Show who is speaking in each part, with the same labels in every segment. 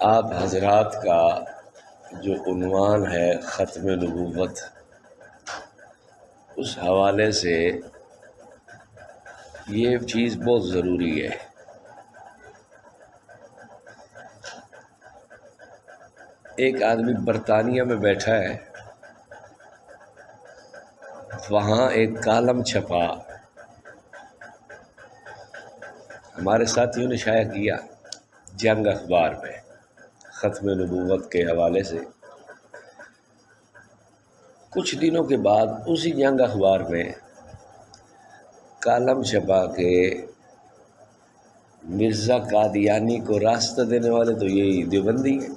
Speaker 1: آپ حضرات کا جو عنوان ہے ختم نبوت، اس حوالے سے یہ چیز بہت ضروری ہے۔ ایک آدمی برطانیہ میں بیٹھا ہے، وہاں ایک کالم چھپا، ہمارے ساتھیوں نے شائع کیا جنگ اخبار میں ختم نبوت کے حوالے سے۔ کچھ دنوں کے بعد اسی جنگ اخبار میں کالم چھپا کہ مرزا قادیانی کو راستہ دینے والے تو یہی دیوبندی ہیں۔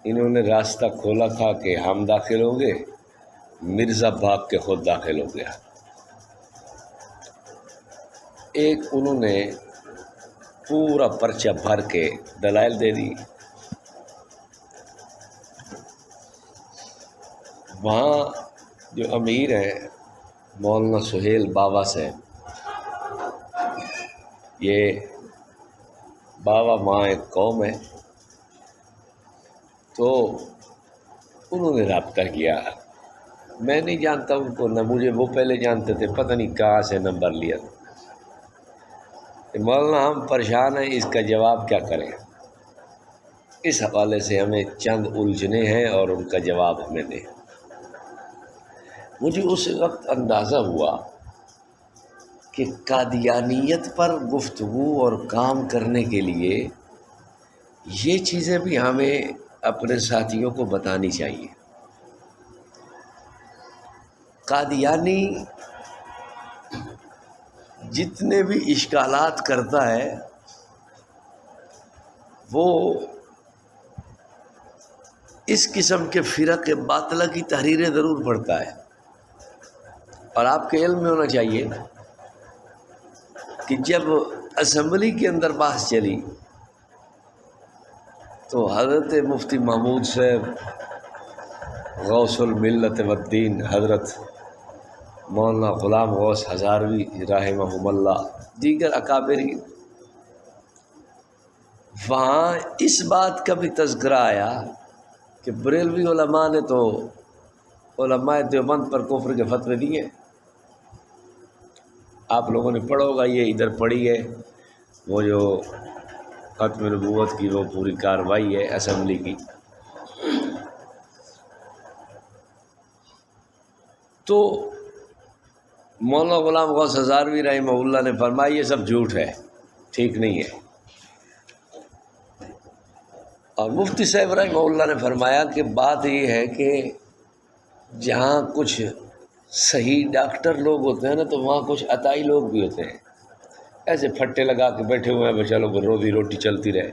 Speaker 1: انہوں نے راستہ کھولا تھا کہ ہم داخل ہوں گے، مرزا بھاگ کے خود داخل ہو گیا۔ ایک انہوں نے پورا پرچہ بھر کے دلائل دے دی۔ وہاں جو امیر ہیں مولانا سہیل بابا سے، یہ بابا ماں ایک قوم ہے، تو انہوں نے رابطہ کیا۔ میں نہیں جانتا ان کو، نہ مجھے وہ پہلے جانتے تھے، پتہ نہیں کہاں سے نمبر لیا۔ مولانا ہم پریشان ہیں، اس کا جواب کیا کریں؟ اس حوالے سے ہمیں چند الجھنے ہیں اور ان کا جواب ہمیں دیں۔ مجھے اس وقت اندازہ ہوا کہ قادیانیت پر گفتگو اور کام کرنے کے لیے یہ چیزیں بھی ہمیں اپنے ساتھیوں کو بتانی چاہیے۔ قادیانی جتنے بھی اشکالات کرتا ہے وہ اس قسم کے فرق باطلہ کی تحریریں ضرور پڑھتا ہے، اور آپ کے علم میں ہونا چاہیے کہ جب اسمبلی کے اندر بحث چلی تو حضرت مفتی محمود صاحب، غوث الملت والدین حضرت مولانا غلام غوث ہزاروی رحمہم اللہ، دیگر اکابرین، وہاں اس بات کا بھی تذکرہ آیا کہ بریلوی علماء نے تو علماء دیوبند پر کفر کے فتوے دیے۔ آپ لوگوں نے پڑھا ہوگا، یہ ادھر پڑھی ہے، وہ جو ختم نبوت کی وہ پوری کارروائی ہے اسمبلی کی۔ تو مولانا غلام غوث ہزاروی رحمہ اللہ نے فرمایا یہ سب جھوٹ ہے، ٹھیک نہیں ہے۔ اور مفتی صاحب رحمہ اللہ نے فرمایا کہ بات یہ ہے کہ جہاں کچھ صحیح ڈاکٹر لوگ ہوتے ہیں نا، تو وہاں کچھ عطائی لوگ بھی ہوتے ہیں، ایسے پھٹے لگا کے بیٹھے ہوئے ہیں، چلو روزی روٹی چلتی رہے۔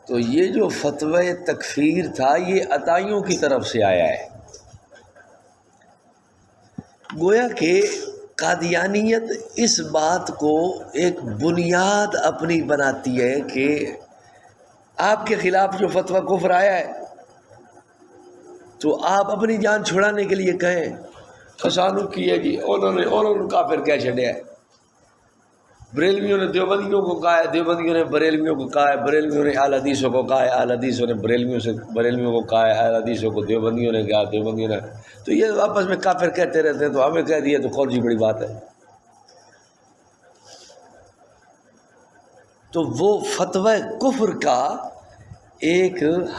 Speaker 1: تو یہ جو فتوی تکفیر تھا یہ عطائیوں کی طرف سے آیا ہے۔ گویا کہ قادیانیت اس بات کو ایک بنیاد اپنی بناتی ہے کہ آپ کے خلاف جو فتویٰ کفر آیا ہے تو آپ اپنی جان چھڑانے کے لیے کہیں فسانو کیے جی انہوں نے کافر کہہ چھڑیا ہے۔ بریلویوں نے دیوبندیوں کو کہا ہے، دیوبندیوں نے بریلویوں کو کہا ہے، بریلویوں نے اہل حدیثوں کو کہا ہے، اہل حدیثوں نے بریلویوں کو کہا ہے، اہل حدیثوں کو دیوبندیوں نے کہا، دیوبندیوں نے، تو یہ آپس میں کافر کہتے رہتے ہیں، تو ہمیں کہہ دیا تو کون سی بڑی بات ہے؟ تو وہ فتوی کفر کا ایک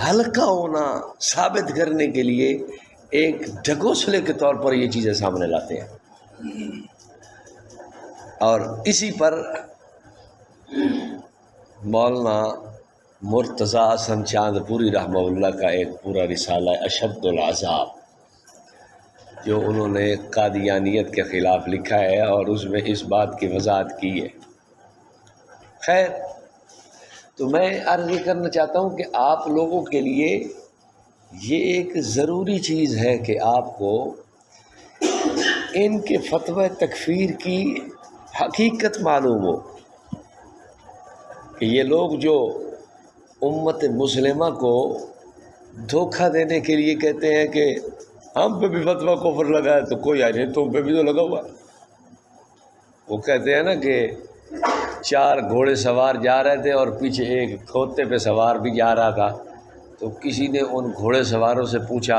Speaker 1: ہلکا ہونا ثابت کرنے کے لیے ایک ڈھکوسلے کے طور پر یہ چیزیں سامنے لاتے ہیں۔ اور اسی پر مولانا مرتضیٰ حسن چاند پوری رحمہ اللہ کا ایک پورا رسالہ ہے اشد العذاب، جو انہوں نے قادیانیت کے خلاف لکھا ہے اور اس میں اس بات کی وضاحت کی ہے۔ خیر، تو میں عرض یہ کرنا چاہتا ہوں کہ آپ لوگوں کے لیے یہ ایک ضروری چیز ہے کہ آپ کو ان کے فتوی تکفیر کی حقیقت معلوم ہو کہ یہ لوگ جو امت مسلمہ کو دھوکہ دینے کے لیے کہتے ہیں کہ ہم پہ بھی فتویٰ کفر لگا ہے، تو کوئی نہیں، تم پہ بھی تو لگا ہوا۔ وہ کہتے ہیں نا کہ 4 گھوڑے سوار جا رہے تھے اور پیچھے ایک کھوتے پہ سوار بھی جا رہا تھا، تو کسی نے ان گھوڑے سواروں سے پوچھا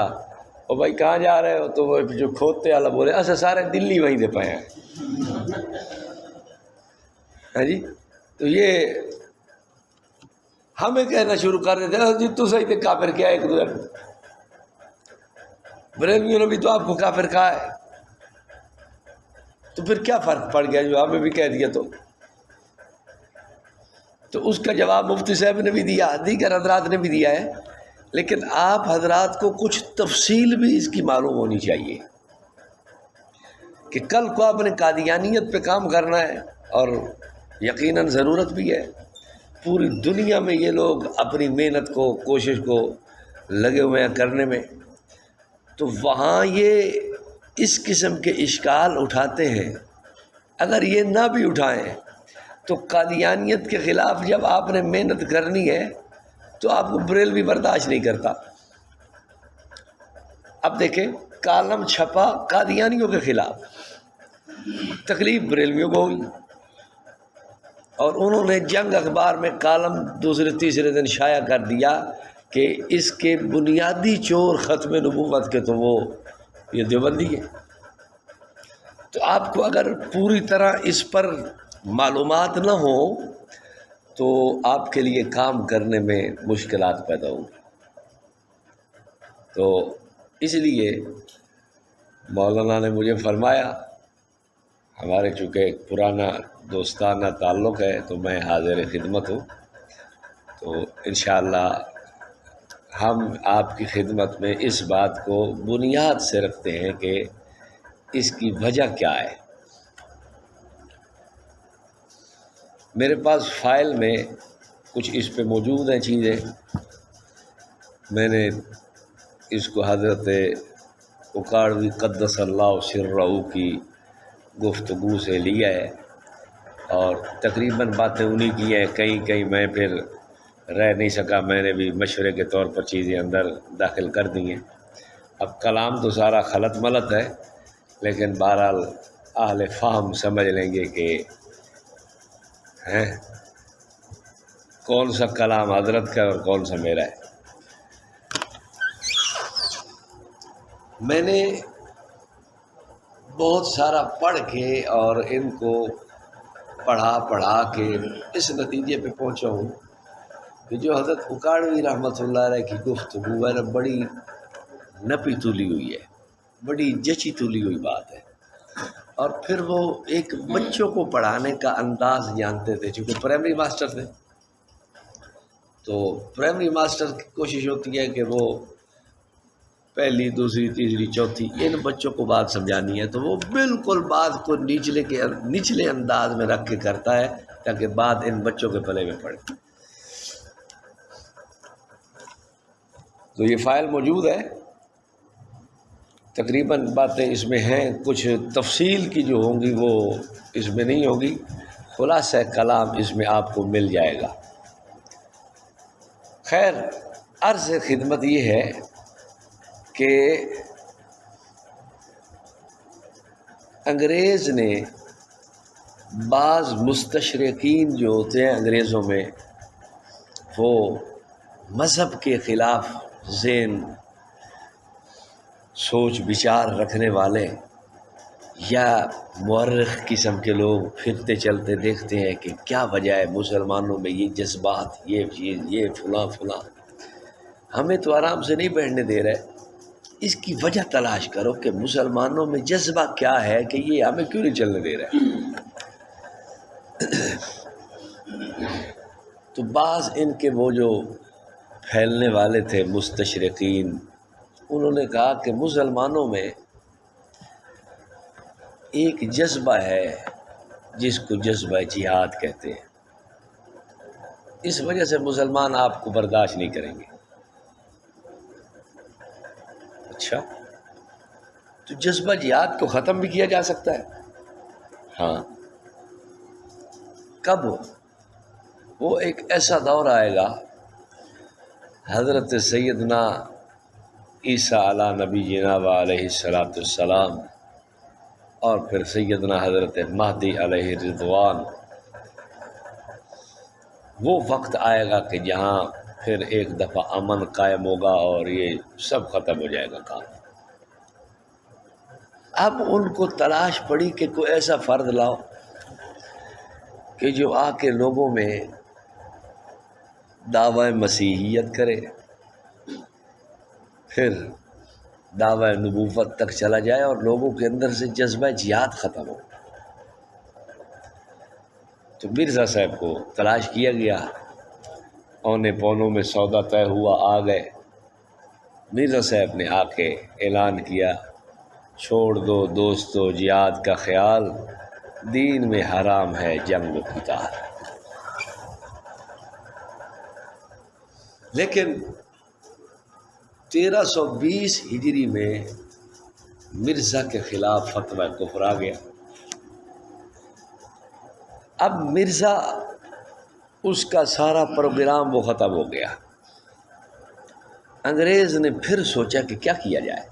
Speaker 1: او بھائی کہاں جا رہے ہو؟ تو وہ جو کھوتے والا بولے اچھا سارے دلی وہیں دے پائے ہیں۔ ہاں جی، تو یہ ہمیں کہنا شروع کر دیتے ہیں جی تو صحیح تھے، کافر کیا ایک دوسرے بریلویوں نے بھی تو آپ کو کافر کہا ہے، تو پھر کیا فرق پڑ گیا جو ہمیں بھی کہہ دیا؟ تو اس کا جواب مفتی صاحب نے بھی دیا، دیگر حضرات نے بھی دیا ہے، لیکن آپ حضرات کو کچھ تفصیل بھی اس کی معلوم ہونی چاہیے کہ کل کو آپ نے قادیانیت پہ کام کرنا ہے، اور یقیناً ضرورت بھی ہے۔ پوری دنیا میں یہ لوگ اپنی محنت کو، کوشش کو لگے ہوئے ہیں کرنے میں، تو وہاں یہ اس قسم کے اشکال اٹھاتے ہیں۔ اگر یہ نہ بھی اٹھائیں تو قادیانیت کے خلاف جب آپ نے محنت کرنی ہے تو آپ کو بریلوی برداشت نہیں کرتا۔ اب دیکھیں، کالم چھپا قادیانیوں کے خلاف، تکلیف بریلویوں کو ہوئی، اور انہوں نے جنگ اخبار میں کالم دوسرے تیسرے دن شائع کر دیا کہ اس کے بنیادی چور ختم نبوت کے تو وہ یہ دیوبندی ہے۔ تو آپ کو اگر پوری طرح اس پر معلومات نہ ہوں تو آپ کے لیے کام کرنے میں مشکلات پیدا ہوں۔ تو اس لیے مولانا نے مجھے فرمایا، ہمارے چونکہ ایک پرانا دوستانہ تعلق ہے تو میں حاضر خدمت ہوں، تو انشاءاللہ ہم آپ کی خدمت میں اس بات کو بنیاد سے رکھتے ہیں کہ اس کی وجہ کیا ہے۔ میرے پاس فائل میں کچھ اس پہ موجود ہیں چیزیں، میں نے اس کو حضرت اکاڑوی قدس اللہ سرہ کی گفتگو سے لیا ہے، اور تقریباً باتیں انہی کی ہیں، کہیں میں پھر رہ نہیں سکا، میں نے بھی مشورے کے طور پر چیزیں اندر داخل کر دی ہیں۔ اب کلام تو سارا خلط ملط ہے، لیکن بہرحال اہل فہم سمجھ لیں گے کہ کون سا کلام حضرت کا اور کون سا میرا ہے۔ میں نے بہت سارا پڑھ کے اور ان کو پڑھا کے اس نتیجے پہ پہنچا ہوں کہ جو حضرت اکاڑوی رحمۃ اللہ علیہ کی گفتگو ہے بڑی نپی تلی ہوئی ہے، بڑی جچی تلی ہوئی بات ہے، اور پھر وہ ایک بچوں کو پڑھانے کا انداز جانتے تھے، چونکہ پرائمری ماسٹر تھے، تو پرائمری ماسٹر کی کوشش ہوتی ہے کہ وہ پہلی دوسری تیسری چوتھی ان بچوں کو بات سمجھانی ہے، تو وہ بالکل بات کو نچلے انداز میں رکھ کے کرتا ہے تاکہ بات ان بچوں کے پلے میں پڑے۔ تو یہ فائل موجود ہے، تقریباً باتیں اس میں ہیں، کچھ تفصیل کی جو ہوں گی وہ اس میں نہیں ہوگی، خلاصہ کلام اس میں آپ کو مل جائے گا۔ خیر، عرض خدمت یہ ہے کہ انگریز نے بعض مستشرقین جو ہوتے ہیں انگریزوں میں، وہ مذہب کے خلاف ذہن سوچ بچار رکھنے والے یا مورخ قسم کے لوگ پھرتے چلتے دیکھتے ہیں کہ کیا وجہ ہے مسلمانوں میں یہ جذبات، یہ چیز، یہ فلاں، ہمیں تو آرام سے نہیں بیٹھنے دے رہے، اس کی وجہ تلاش کرو کہ مسلمانوں میں جذبہ کیا ہے کہ یہ ہمیں کیوں نہیں چلنے دے رہے۔ تو بعض ان کے وہ جو پھیلنے والے تھے مستشرقین، انہوں نے کہا کہ مسلمانوں میں ایک جذبہ ہے جس کو جذبہ جہاد کہتے ہیں، اس وجہ سے مسلمان آپ کو برداشت نہیں کریں گے۔ اچھا، تو جذبہ جہاد کو ختم بھی کیا جا سکتا ہے؟ ہاں۔ کب؟ وہ ایک ایسا دور آئے گا حضرت سیدنا عیسیٰ علیہ نبی جناب علیہ السلام اور پھر سیدنا حضرت مہدی علیہ رضوان، وہ وقت آئے گا کہ جہاں پھر ایک دفعہ امن قائم ہوگا اور یہ سب ختم ہو جائے گا کام۔ اب ان کو تلاش پڑی کہ کوئی ایسا فرد لاؤ کہ جو آ کے لوگوں میں دعوی مسیحیت کرے، پھر دعوی نبوت تک چلا جائے اور لوگوں کے اندر سے جذبہ جہاد ختم ہو۔ تو مرزا صاحب کو تلاش کیا گیا، اونے پونوں میں سودا طے ہوا، آ گئے۔ مرزا صاحب نے آ کے اعلان کیا، چھوڑ دو دوستو جہاد کا خیال، دین میں حرام ہے جنگ و قتال۔ لیکن 1320 ہجری میں مرزا کے خلاف فتویٰ کفر آ گیا۔ اب مرزا اس کا سارا پروگرام وہ ختم ہو گیا۔ انگریز نے پھر سوچا کہ کیا کیا جائے۔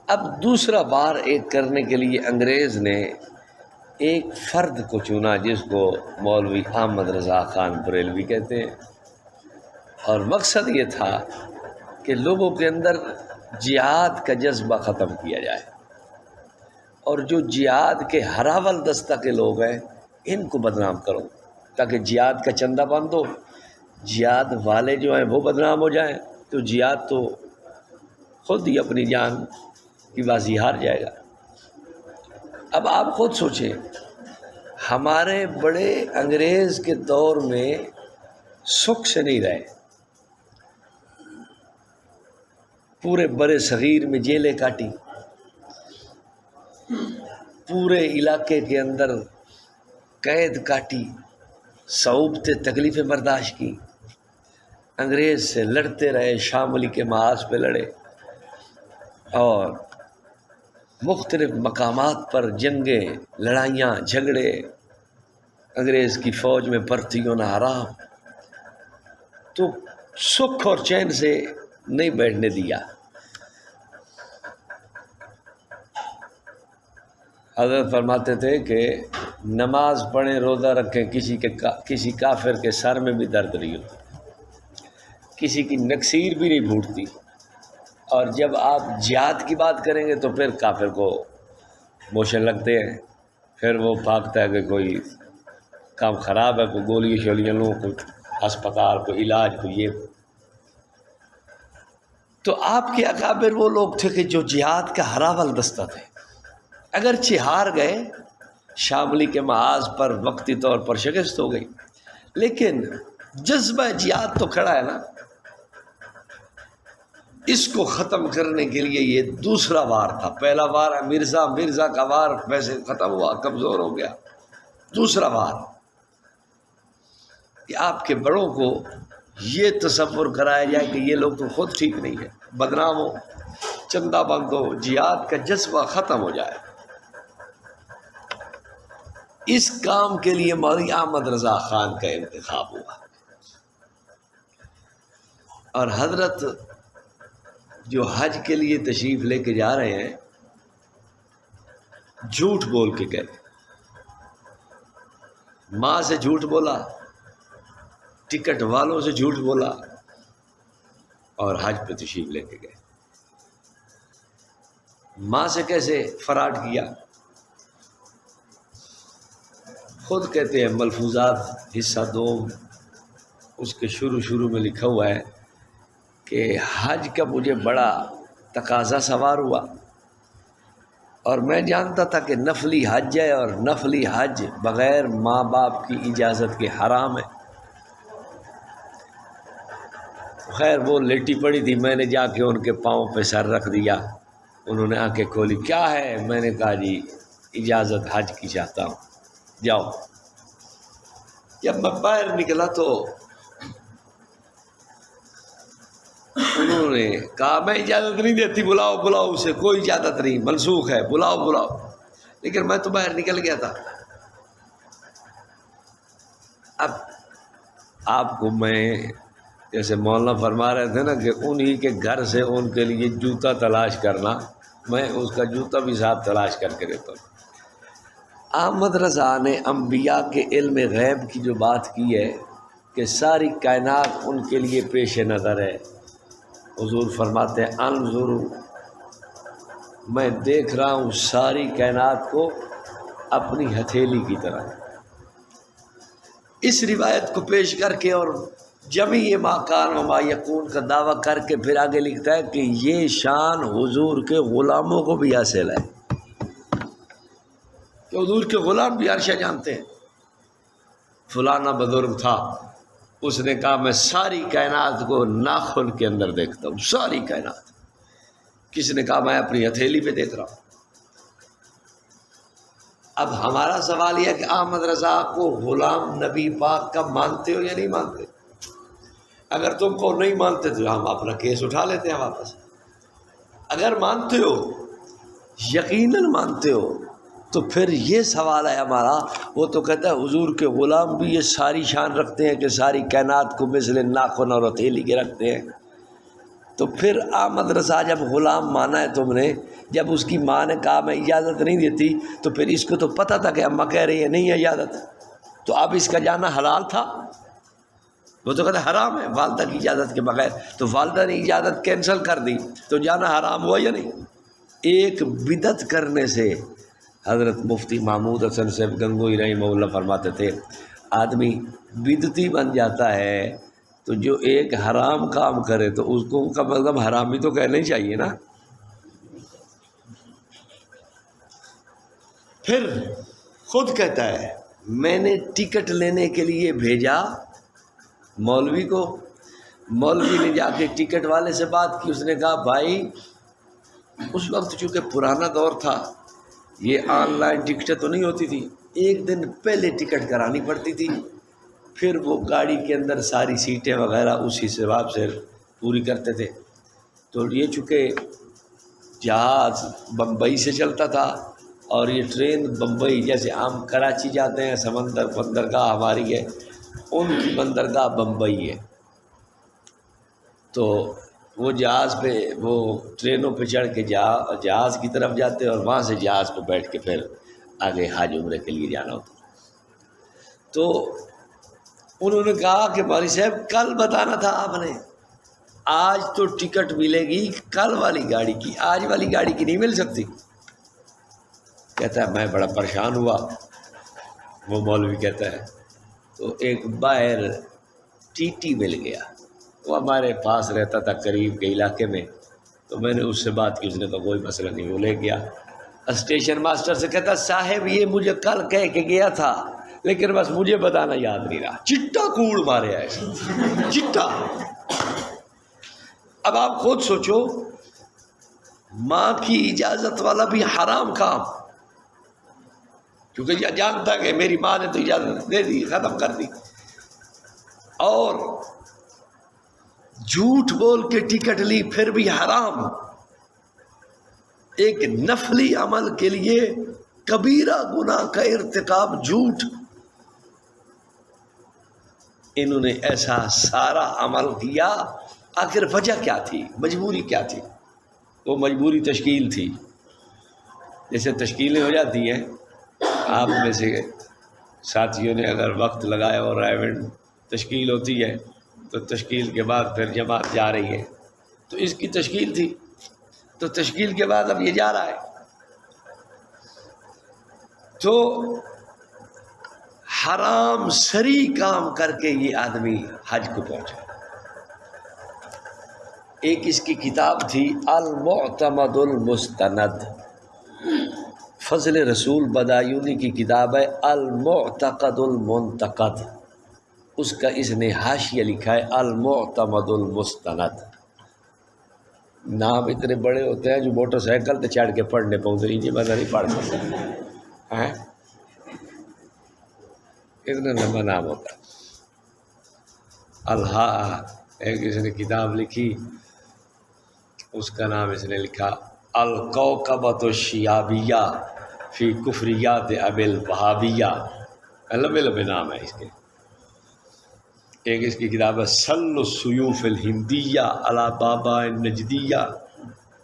Speaker 1: اب دوسرا بار ایک کرنے کے لیے انگریز نے ایک فرد کو چنا جس کو مولوی احمد رضا خان بریلوی کہتے ہیں، اور مقصد یہ تھا کہ لوگوں کے اندر جہاد کا جذبہ ختم کیا جائے، اور جو جہاد کے ہراول دستہ کے لوگ ہیں ان کو بدنام کرو تاکہ جہاد کا چندہ بند ہو، جہاد والے جو ہیں وہ بدنام ہو جائیں تو جہاد تو خود ہی اپنی جان کی بازی ہار جائے گا۔ اب آپ خود سوچیں، ہمارے بڑے انگریز کے دور میں سکھ سے نہیں رہے، پورے برے صغیر میں جیلیں کاٹی، پورے علاقے کے اندر قید کاٹی، صعوبتیں تکلیفیں برداشت کی، انگریز سے لڑتے رہے، شاملی کے محاذ پہ لڑے، اور مختلف مقامات پر جنگیں، لڑائیاں، جھگڑے، انگریز کی فوج میں بھرتی ہونا حرام، تو سکھ اور چین سے نہیں بیٹھنے دیا۔ حضرت فرماتے تھے کہ نماز پڑھیں، روزہ رکھیں، کسی کافر کے سر میں بھی درد نہیں ہوتا، کسی کی نکسیر بھی نہیں پھوٹتی، اور جب آپ جہاد کی بات کریں گے تو پھر کافر کو موشن لگتے ہیں، پھر وہ بھاگتا ہے کہ کوئی کام خراب ہے، کوئی گولی شولیاں لوں، کوئی ہسپتال، کوئی علاج، کوئی یہ۔ تو آپ کے اکابر وہ لوگ تھے کہ جو جہاد کا ہراول دستہ تھے، اگرچہ ہار گئے، شاملی کے محاذ پر وقتی طور پر شکست ہو گئی، لیکن جذبہ جہاد تو کھڑا ہے نا۔ اس کو ختم کرنے کے لیے یہ دوسرا وار تھا۔ پہلا وار مرزا کا وار ویسے ختم ہوا، کمزور ہو گیا۔ دوسرا وار کہ آپ کے بڑوں کو یہ تصور کرایا جائے کہ یہ لوگ تو خود ٹھیک نہیں ہے، بدنام ہو، چندہ بند ہو، جہاد کا جذبہ ختم ہو جائے۔ اس کام کے لیے مولوی احمد رضا خان کا انتخاب ہوا، اور حضرت جو حج کے لیے تشریف لے کے جا رہے ہیں، جھوٹ بول کے گئے، ماں سے جھوٹ بولا، ٹکٹ والوں سے جھوٹ بولا، اور حج پہ تشریف لے کے گئے۔ ماں سے کیسے فراڈ کیا؟ خود کہتے ہیں ملفوظات حصہ 2 اس کے شروع میں لکھا ہوا ہے کہ حج کا مجھے بڑا تقاضا سوار ہوا، اور میں جانتا تھا کہ نفلی حج ہے، اور نفلی حج بغیر ماں باپ کی اجازت کے حرام ہے۔ خیر وہ لیٹی پڑی تھی، میں نے جا کے ان کے پاؤں پہ سر رکھ دیا، انہوں نے آنکھیں کھولی، کیا ہے؟ میں نے کہا جی اجازت حج کی چاہتا ہوں، جاؤ۔ جب میں باہر نکلا تو انہوں نے کہا میں اجازت نہیں دیتی، بلاؤ اسے، کوئی اجازت نہیں، منسوخ ہے، بلاؤ۔ لیکن میں تو باہر نکل گیا تھا۔ اب آپ کو میں جیسے مولانا فرما رہے تھے نا کہ انہی کے گھر سے ان کے لیے جوتا تلاش کرنا، میں اس کا جوتا بھی ساتھ تلاش کر کے دیتا ہوں۔ احمد رضا نے انبیاء کے علم غیب کی جو بات کی ہے کہ ساری کائنات ان کے لیے پیش نظر ہے، حضور فرماتے ہیں انظر، میں دیکھ رہا ہوں ساری کائنات کو اپنی ہتھیلی کی طرح۔ اس روایت کو پیش کر کے اور جمیع ما کان و ما یکون کا دعویٰ کر کے پھر آگے لکھتا ہے کہ یہ شان حضور کے غلاموں کو بھی حاصل ہے کہ حضور کے غلام بھی عرشہ جانتے ہیں۔ فلانا بزرگ تھا، اس نے کہا میں ساری کائنات کو ناخن کے اندر دیکھتا ہوں، ساری کائنات۔ کسی نے کہا میں اپنی ہتھیلی پہ دیکھ رہا ہوں۔ اب ہمارا سوال یہ ہے کہ احمد رضا کو غلام نبی پاک کا مانتے ہو یا نہیں مانتے؟ اگر تم کو نہیں مانتے تو ہم اپنا کیس اٹھا لیتے ہیں واپس۔ اگر مانتے ہو، یقیناً مانتے ہو، تو پھر یہ سوال ہے ہمارا، وہ تو کہتا ہے حضور کے غلام بھی یہ ساری شان رکھتے ہیں کہ ساری کائنات کو مثل ناخن اور ہتھیلی کے رکھتے ہیں، تو پھر احمد رضا جب غلام مانا ہے تم نے، جب اس کی ماں نے کہا میں اجازت نہیں دیتی، تو پھر اس کو تو پتہ تھا کہ اماں کہہ رہی ہے نہیں ہے اجازت، تو اب اس کا جانا حلال تھا؟ وہ تو کہتا ہے حرام ہے والدہ کی اجازت کے بغیر، تو والدہ نے اجازت کینسل کر دی تو جانا حرام ہوا یا نہیں؟ ایک بدعت کرنے سے حضرت مفتی محمود حسن صاحب گنگوئی رحمہ اللہ فرماتے تھے آدمی بدعتی بن جاتا ہے تو جو ایک حرام کام کرے تو اس کو کم از کم حرامی تو کہنا ہی چاہیے نا۔ پھر خود کہتا ہے میں نے ٹکٹ لینے کے لیے بھیجا مولوی کو، مولوی نے جا کے ٹکٹ والے سے بات کی، اس نے کہا بھائی اس وقت چونکہ پرانا دور تھا، یہ آن لائن ٹکٹیں تو نہیں ہوتی تھی، ایک دن پہلے ٹکٹ کرانی پڑتی تھی، پھر وہ گاڑی کے اندر ساری سیٹیں وغیرہ اسی حساب سے پوری کرتے تھے۔ تو یہ چونکہ جہاز بمبئی سے چلتا تھا اور یہ ٹرین بمبئی، جیسے ہم کراچی جاتے ہیں سمندر بندرگاہ ہماری ہے، ان کی بندرگاہ بمبئی ہے، تو وہ جہاز پہ وہ ٹرینوں پہ چڑھ کے جہاز کی طرف جاتے اور وہاں سے جہاز پہ بیٹھ کے پھر آگے حج عمرے کے لیے جانا ہوتا۔ تو انہوں نے کہا کہ مولوی صاحب کل بتانا تھا آپ نے، آج تو ٹکٹ ملے گی کل والی گاڑی کی، آج والی گاڑی کی نہیں مل سکتی۔ کہتا ہے میں بڑا پریشان ہوا، وہ مولوی کہتا ہے تو ایک باہر ٹی ٹی مل گیا، وہ ہمارے پاس رہتا تھا قریب کے علاقے میں، تو میں نے اس سے بات کی، اس نے کہا کوئی مسئلہ نہیں، وہ لے گیا۔ اسٹیشن ماسٹر سے کہتا صاحب یہ مجھے کل کہہ کے گیا تھا لیکن بس مجھے بتانا یاد نہیں رہا، چٹا کوڑ مارے ایسے چٹا۔ اب آپ خود سوچو، ماں کی اجازت والا بھی حرام کام، کیونکہ یہ جانتا کہ میری ماں نے تو اجازت دے دی، ختم کر دی، اور جھوٹ بول کے ٹکٹ لی پھر بھی حرام۔ ایک نفلی عمل کے لیے کبیرہ گناہ کا ارتکاب جھوٹ، انہوں نے ایسا سارا عمل کیا، آخر وجہ کیا تھی، مجبوری کیا تھی؟ وہ مجبوری تشکیل تھی، جیسے تشکیلیں ہو جاتی ہیں، آپ میں سے ساتھیوں نے اگر وقت لگایا اور ایونٹ تشکیل ہوتی ہے تو تشکیل کے بعد پھر جماعت جا رہی ہے، تو اس کی تشکیل تھی، تو تشکیل کے بعد اب یہ جا رہا ہے، تو حرام سری کام کر کے یہ آدمی حج کو پہنچا۔ ایک اس کی کتاب تھی المعتمد المستند، فضل رسول بدایونی کی کتاب ہے المعتقد المنتقد، اس کا اس نے حاشیہ لکھا ہے المعتمد المستند۔ نام اتنے بڑے ہوتے ہیں جو موٹر سائیکل پہ چڑھ کے پڑھنے پہنچتے نہیں، میں نہیں پڑھ سکتا ہے، اتنا لمبا نام ہوتا ہے۔ ایک اس نے کتاب لکھی، اس کا نام اس نے لکھا الکوکبۃ الشیابیہ فی کفریات ابی الوہابیہ، لمبے لمبے نام ہے اس کے۔ ایک اس کی کتاب ہے سل السیوف الہندیہ علی بابا نجدیہ،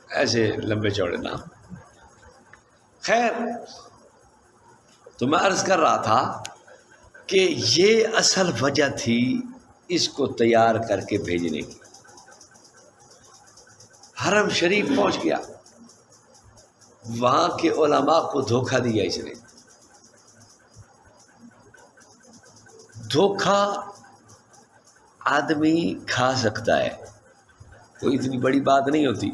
Speaker 1: ایسے لمبے چوڑے نام۔ خیر، تو میں عرض کر رہا تھا کہ یہ اصل وجہ تھی اس کو تیار کر کے بھیجنے کی۔ حرم شریف پہنچ گیا، وہاں کے علماء کو دھوکہ دیا اس نے۔ دھوکہ آدمی کھا سکتا ہے، کوئی اتنی بڑی بات نہیں ہوتی۔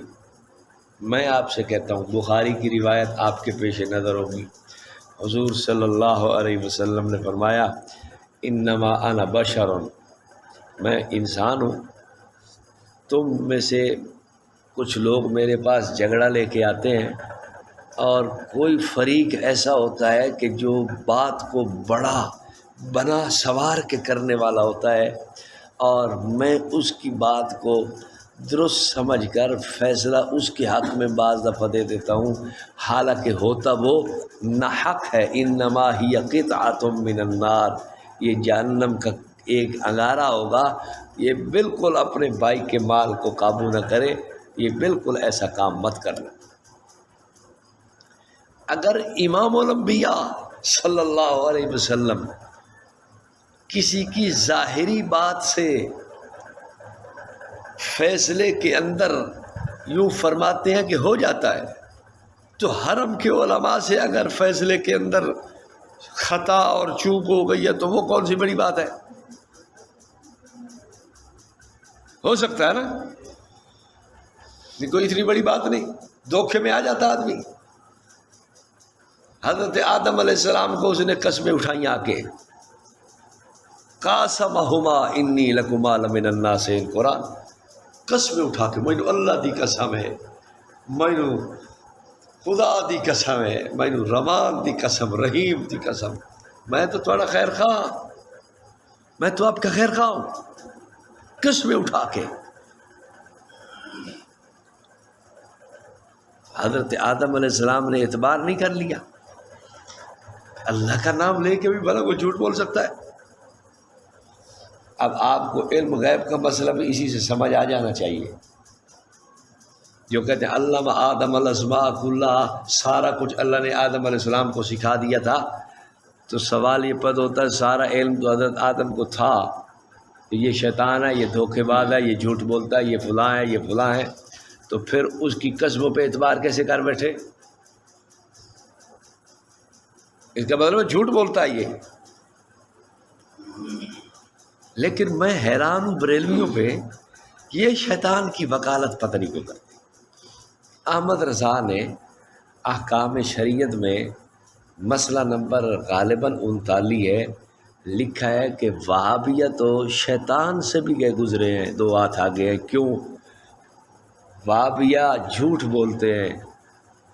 Speaker 1: میں آپ سے کہتا ہوں، بخاری کی روایت آپ کے پیش نظر ہوگی، حضور صلی اللہ علیہ وسلم نے فرمایا انما انا بشر، میں انسان ہوں، تم میں سے کچھ لوگ میرے پاس جھگڑا لے کے آتے ہیں، اور کوئی فریق ایسا ہوتا ہے کہ جو بات کو بڑا بنا سوار کے کرنے والا ہوتا ہے، اور میں اس کی بات کو درست سمجھ کر فیصلہ اس کے حق میں بعض دفعہ دے دیتا ہوں، حالانکہ ہوتا وہ ناحق ہے۔ انما ہی قطعۃ من النار، یہ جہنم کا ایک انگارہ ہوگا، یہ بالکل اپنے بھائی کے مال کو قابو نہ کرے، یہ بالکل ایسا کام مت کرنا۔ اگر امام الانبیاء صلی اللہ علیہ وسلم کسی کی ظاہری بات سے فیصلے کے اندر یوں فرماتے ہیں کہ ہو جاتا ہے، تو حرم کے علماء سے اگر فیصلے کے اندر خطا اور چوک ہو گئی ہے تو وہ کون سی بڑی بات ہے؟ ہو سکتا ہے نا، کوئی اتنی بڑی بات نہیں، دھوکے میں آ جاتا آدمی۔ حضرت آدم علیہ السلام کو اس نے قسمیں اٹھائیں آ کے، قاسمہما انی لکما لمن الناصحین، قرآن قسمیں اٹھا کے، مینو اللہ دی قسم ہے، مینو خدا دی قسم ہے، مینو رحمان دی قسم، رحیم دی قسم، میں تو تھوڑا خیر خواہ، میں تو آپ کا خیر خواہ ہوں، قسمیں اٹھا کے۔ حضرت آدم علیہ السلام نے اعتبار نہیں کر لیا، اللہ کا نام لے کے بھی بھلا کوئی جھوٹ بول سکتا ہے۔ اب آپ کو علم غیب کا مسئلہ بھی اسی سے سمجھ آ جانا چاہیے، جو کہتے ہیں علم آدم الاسماء کلھا، سارا کچھ اللہ نے آدم علیہ السلام کو سکھا دیا تھا، تو سوال یہ پیدا ہوتا ہے سارا علم تو حضرت آدم کو تھا، یہ شیطان ہے، یہ دھوکے باز ہے، یہ جھوٹ بولتا ہے، یہ فلاں ہے، یہ فلاں ہے، تو پھر اس کی قسموں پہ اعتبار کیسے کر بیٹھے؟ اس کا مطلب جھوٹ بولتا ہے یہ۔ لیکن میں حیران ہوں بریلویوں پہ، یہ شیطان کی وکالت پتہ نہیں کیوں کرتے۔ احمد رضا نے احکام شریعت میں مسئلہ نمبر غالباً 39 ہے، لکھا ہے کہ وہابیہ تو شیطان سے بھی گئے گزرے ہیں، دو ہاتھ آگے ہیں۔ کیوں؟ وہابیہ جھوٹ بولتے ہیں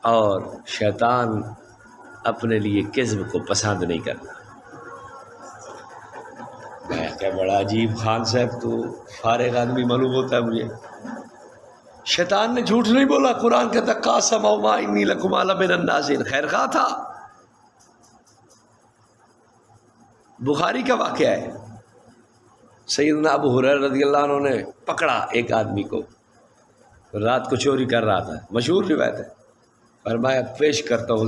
Speaker 1: اور شیطان اپنے لیے کذب کو پسند نہیں کرتا۔ میں کیا بڑا عجیب خان صاحب، تو فارغ آدمی معلوم ہوتا ہے مجھے۔ شیطان نے جھوٹ نہیں بولا، قرآن کہتا قاسمہما انی لکما لمن الناصحین، خیر خواہ تھا۔ بخاری کا واقعہ ہے، سیدنا ابو ہریرہ رضی اللہ عنہ نے پکڑا ایک آدمی کو، رات کو چوری کر رہا تھا، مشہور روایت ہے، فرمایا پیش کرتا ہوں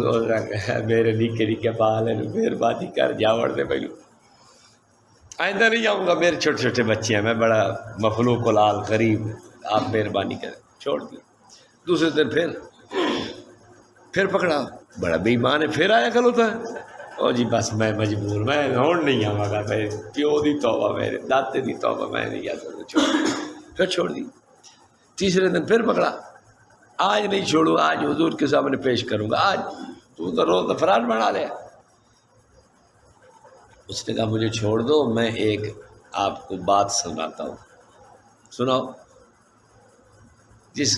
Speaker 1: میرے نکے نکے بال ہیں، مہربانی کر جاوڑ دے پہلو، آئندہ نہیں آؤں گا، میرے چھوٹے چھوٹے بچے ہیں، میں بڑا مخلوق الحال غریب، آپ مہربانی کریں، چھوڑ دیا۔ دوسرے دن پھر پکڑا، بڑا بے ایمان ہے، پھر آیا کل ہوتا ہے، او جی بس میں مجبور، میں ہون نہیں آواں گا، میں پیو دی توبہ، میرے دادے دی توبہ، میں نہیں آ سکتا، پھر چھوڑ دی۔ تیسرے دن پھر پکڑا، آج نہیں چھوڑوں، آج حضور کے سامنے پیش کروں گا، آج تو روز افراد بنا لے۔ اس نے کہا مجھے چھوڑ دو، میں ایک آپ کو بات سناتا ہوں، سناؤ۔ جس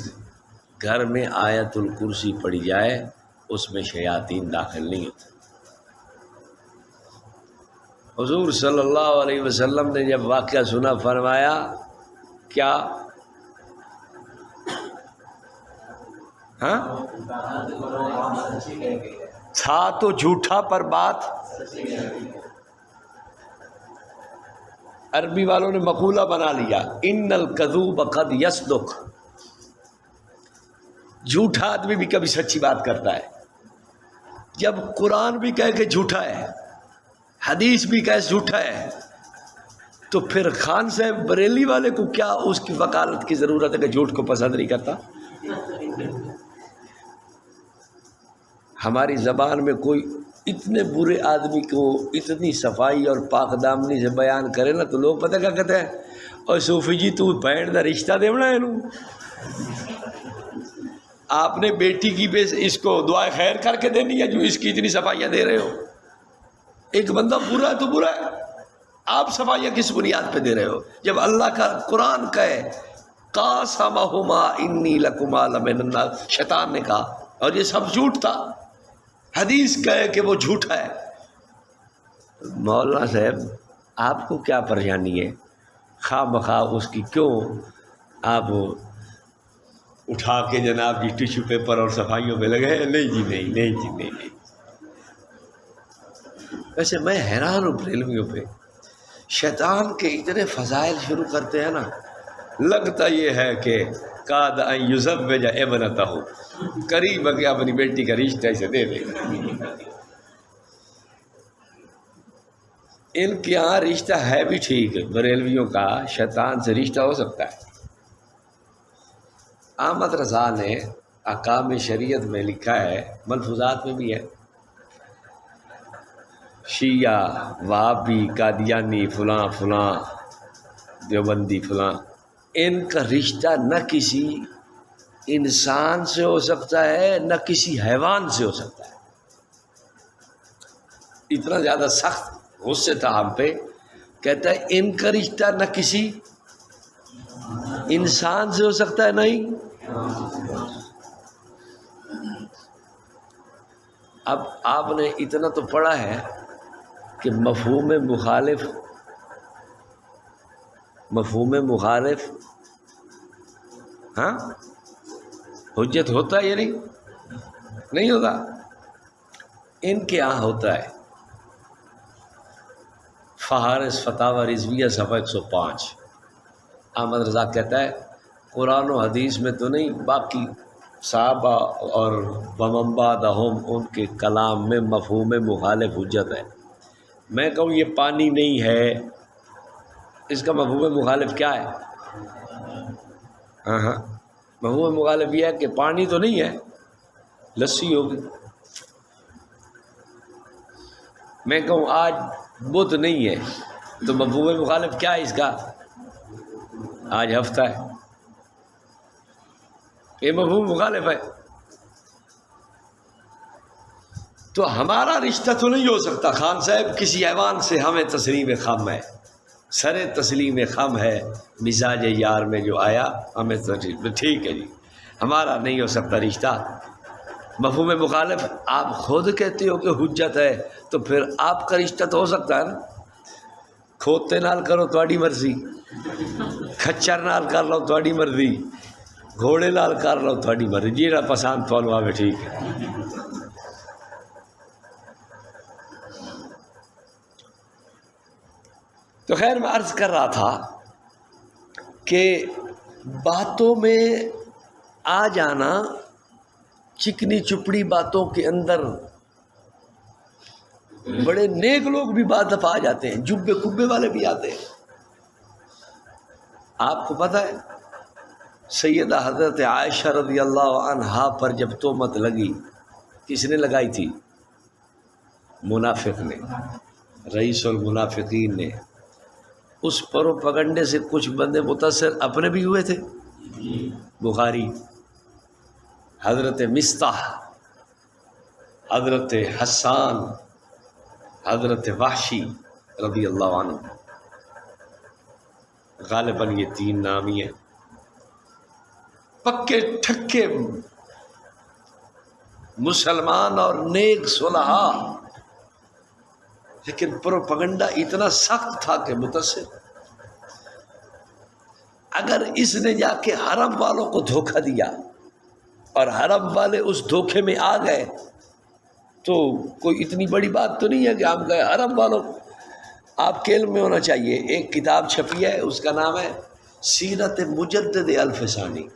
Speaker 1: گھر میں آیت الکرسی پڑھی جائے اس میں شیاطین داخل نہیں ہوتے۔ حضور صلی اللہ علیہ وسلم نے جب واقعہ سنا فرمایا کیا؟ ہاں تھا تو جھوٹا پر بات، عربی والوں نے مقولہ بنا لیا، ان الکذوب قد یصدق، جھوٹا آدمی بھی کبھی سچی بات کرتا ہے۔ جب قرآن بھی کہے کہ جھوٹا ہے، حدیث بھی کہے جھوٹا ہے، تو پھر خان صاحب بریلی والے کو کیا اس کی وکالت کی ضرورت ہے کہ جھوٹ کو پسند نہیں کرتا؟ ہماری زبان میں کوئی اتنے برے آدمی کو اتنی صفائی اور پاک دامنی سے بیان کرے نا، تو لوگ پتہ کیا کہتے ہیں، اور صوفی جی تو بہن دا رشتہ دیونا ہے نو، آپ نے بیٹی کی بیس اس کو دعائے خیر کر کے دینی ہے جو اس کی اتنی صفائیاں دے رہے ہو؟ ایک بندہ برا ہے تو برا ہے، آپ صفائیاں کس بنیاد پہ دے رہے ہو؟ جب اللہ کا قرآن کہے قاسمہما انی لکما لمن الناس، شیطان نے کہا اور یہ سب جھوٹ تھا، حدیث کہے کہ وہ جھوٹا ہے۔ مولانا صاحب آپ کو کیا پریشانی ہے؟ خواہ مخواہ اس کی کیوں آپ اٹھا کے جناب جی ٹیشو پیپر اور صفائیوں پہ لگے؟ نہیں جی نہیں، نہیں جی نہیں نہیں۔ ویسے میں حیران ہوں بریلویوں پہ، شیطان کے اتنے فضائل شروع کرتے ہیں نا، لگتا یہ ہے کہ قاد ان یزوج ابنتہ، قریب ہے کہ اپنی بیٹی کا رشتہ اسے دے دے۔ ان کے یہاں رشتہ ہے بھی ٹھیک، بریلویوں کا شیطان سے رشتہ ہو سکتا ہے۔ احمد رضا نے احکام شریعت میں لکھا ہے، ملفوظات میں بھی ہے، شیعہ، وہابی، قادیانی، فلاں فلاں، دیوبندی فلاں، ان کا رشتہ نہ کسی انسان سے ہو سکتا ہے نہ کسی حیوان سے ہو سکتا ہے۔ اتنا زیادہ سخت غصے تھا ہم پہ، کہتا ہے ان کا رشتہ نہ کسی انسان سے ہو سکتا ہے نہیں۔ اب آپ نے اتنا تو پڑھا ہے کہ مفہوم مخالف ہاں حجت ہوتا ہے یا نہیں ہوتا؟ ان کے یہاں ہوتا ہے۔ فہارس فتاوی رضویہ صفحہ 105، احمد رضا کہتا ہے قرآن و حدیث میں تو نہیں، باقی صحابہ اور ومن بعدہم ان کے کلام میں مفہوم مخالف حجت ہے۔ میں کہوں یہ پانی نہیں ہے، اس کا مفہوم مخالف کیا ہے؟ ہاں مفہوم مخالف یہ ہے کہ پانی تو نہیں ہے، لسی ہوگی۔ میں کہوں آج بت نہیں ہے، تو مفہوم مخالف کیا ہے اس کا؟ آج ہفتہ ہے، یہ مفہوم مخالف ہے۔ تو ہمارا رشتہ تو نہیں ہو سکتا خان صاحب کسی حیوان سے، ہمیں تسلیم خم ہے، سر تسلیم خم ہے مزاج یار میں جو آیا، ہمیں ٹھیک ہے جی، ہمارا نہیں ہو سکتا رشتہ۔ مفہوم مخالف آپ خود کہتے ہو کہ حجت ہے، تو پھر آپ کا رشتہ تو ہو سکتا ہے نا۔ کھوتے نال کرو تہاڈی مرضی، کھچر نال کر لو تہاڈی مرضی، گھوڑے نال کر لو تہاڈی مرضی، جیڑا پسند تھانوں آوے ٹھیک ہے۔ تو خیر میں عرض کر رہا تھا کہ باتوں میں آ جانا، چکنی چپڑی باتوں کے اندر بڑے نیک لوگ بھی بعض دفعہ آ جاتے ہیں، جبے کبے والے بھی آتے ہیں۔ آپ کو پتہ ہے سیدہ حضرت عائشہ رضی اللہ عنہا پر جب تہمت لگی، کس نے لگائی تھی؟ منافق نے، رئیس المنافقین نے۔ اس پروپیگنڈے سے کچھ بندے متاثر اپنے بھی ہوئے تھے۔ بخاری، حضرت مصطح، حضرت حسان، حضرت وحشی رضی اللہ عنہ، غالباً یہ تین نام ہی ہیں، پکے ٹھکے مسلمان اور نیک صلحاء، لیکن پروپیگنڈا اتنا سخت تھا کہ متاثر۔ اگر اس نے جا کے حرم والوں کو دھوکہ دیا اور حرم والے اس دھوکے میں آ گئے، تو کوئی اتنی بڑی بات تو نہیں ہے کہ ہم گئے حرم والوں آپ کے علم میں ہونا چاہیے، ایک کتاب چھپی ہے، اس کا نام ہے سیرت مجدد الفسانی،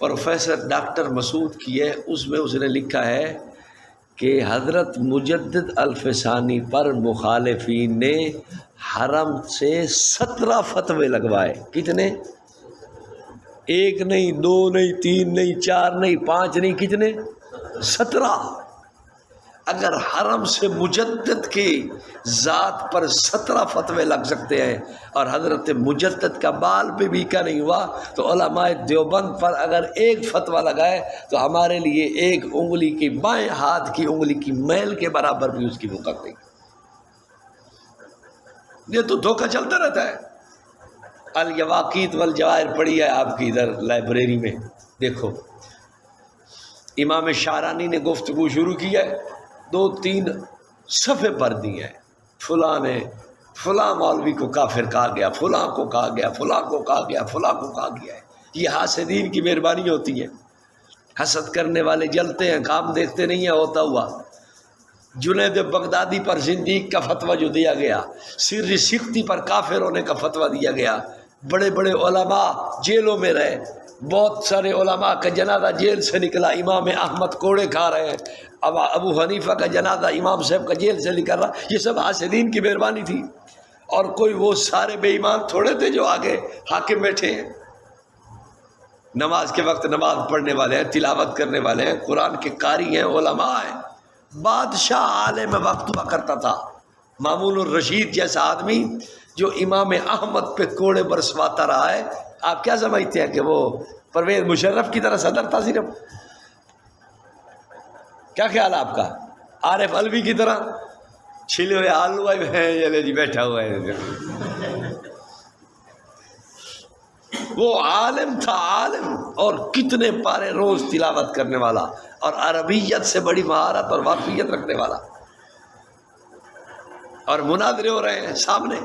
Speaker 1: پروفیسر ڈاکٹر مسعود کی ہے۔ اس میں اس نے لکھا ہے کہ حضرت مجدد الفسانی پر مخالفین نے حرم سے 17 فتوے لگوائے۔ کتنے؟ ایک نہیں، دو نہیں، تین نہیں، چار نہیں، پانچ نہیں، کتنے؟ 17۔ اگر حرم سے مجدد کی ذات پر 17 فتوے لگ سکتے ہیں اور حضرت مجدد کا بال پہ بھی کا نہیں ہوا، تو علماء دیوبند پر اگر ایک فتویٰ لگائے تو ہمارے لیے ایک انگلی کی، بائیں ہاتھ کی انگلی کی میل کے برابر بھی اس کی وقت نہیں۔ یہ تو دھوکہ چلتا رہتا ہے۔ الیواقیت والجواہر پڑھی ہے آپ کی ادھر لائبریری میں، دیکھو امام شعرانی نے گفتگو شروع کی ہے، 2-3 صفحے پر دی ہیں، فلاں نے فلاں مولوی کو کافر کہا گیا، فلاں کو کہا گیا، فلاں کو کہا گیا، فلاں کو کہا گیا ہے۔ یہ حاسدین کی مہربانی ہوتی ہے، حسد کرنے والے جلتے ہیں، کام دیکھتے نہیں ہیں ہوتا ہوا۔ جنید بغدادی پر زندیق کا فتویٰ جو دیا گیا، سر سکتی پر کافر ہونے کا فتویٰ دیا گیا، بڑے بڑے علماء جیلوں میں رہے، بہت سارے علماء کا جنازہ جیل سے نکلا، امام احمد کوڑے کھا رہے ہیں، اب ابو حنیفہ کا جنازہ امام صاحب کا جیل سے نکل رہا۔ یہ سب حاسدین کی مہربانی تھی، اور کوئی وہ سارے بے ایمان تھوڑے تھے جو آگے حاکم بیٹھے ہیں۔ نماز کے وقت نماز پڑھنے والے ہیں، تلاوت کرنے والے ہیں، قرآن کے قاری ہیں، علماء ہیں۔ بادشاہ عالم وقت ہوا کرتا تھا، مامون الرشید جیسا آدمی جو امام احمد پہ کوڑے برسواتا رہا ہے۔ آپ کیا سمجھتے ہیں کہ وہ پرویز مشرف کی طرح صدر تھا صرف؟ کیا خیال آپ کا؟ عارف علوی کی طرح چھلے ہوئے آلو ہے جی بیٹھا ہوا ہے؟ وہ عالم تھا، عالم، اور کتنے پارے روز تلاوت کرنے والا، اور عربیت سے بڑی مہارت اور واقفیت رکھنے والا، اور مناظرے ہو رہے ہیں سامنے،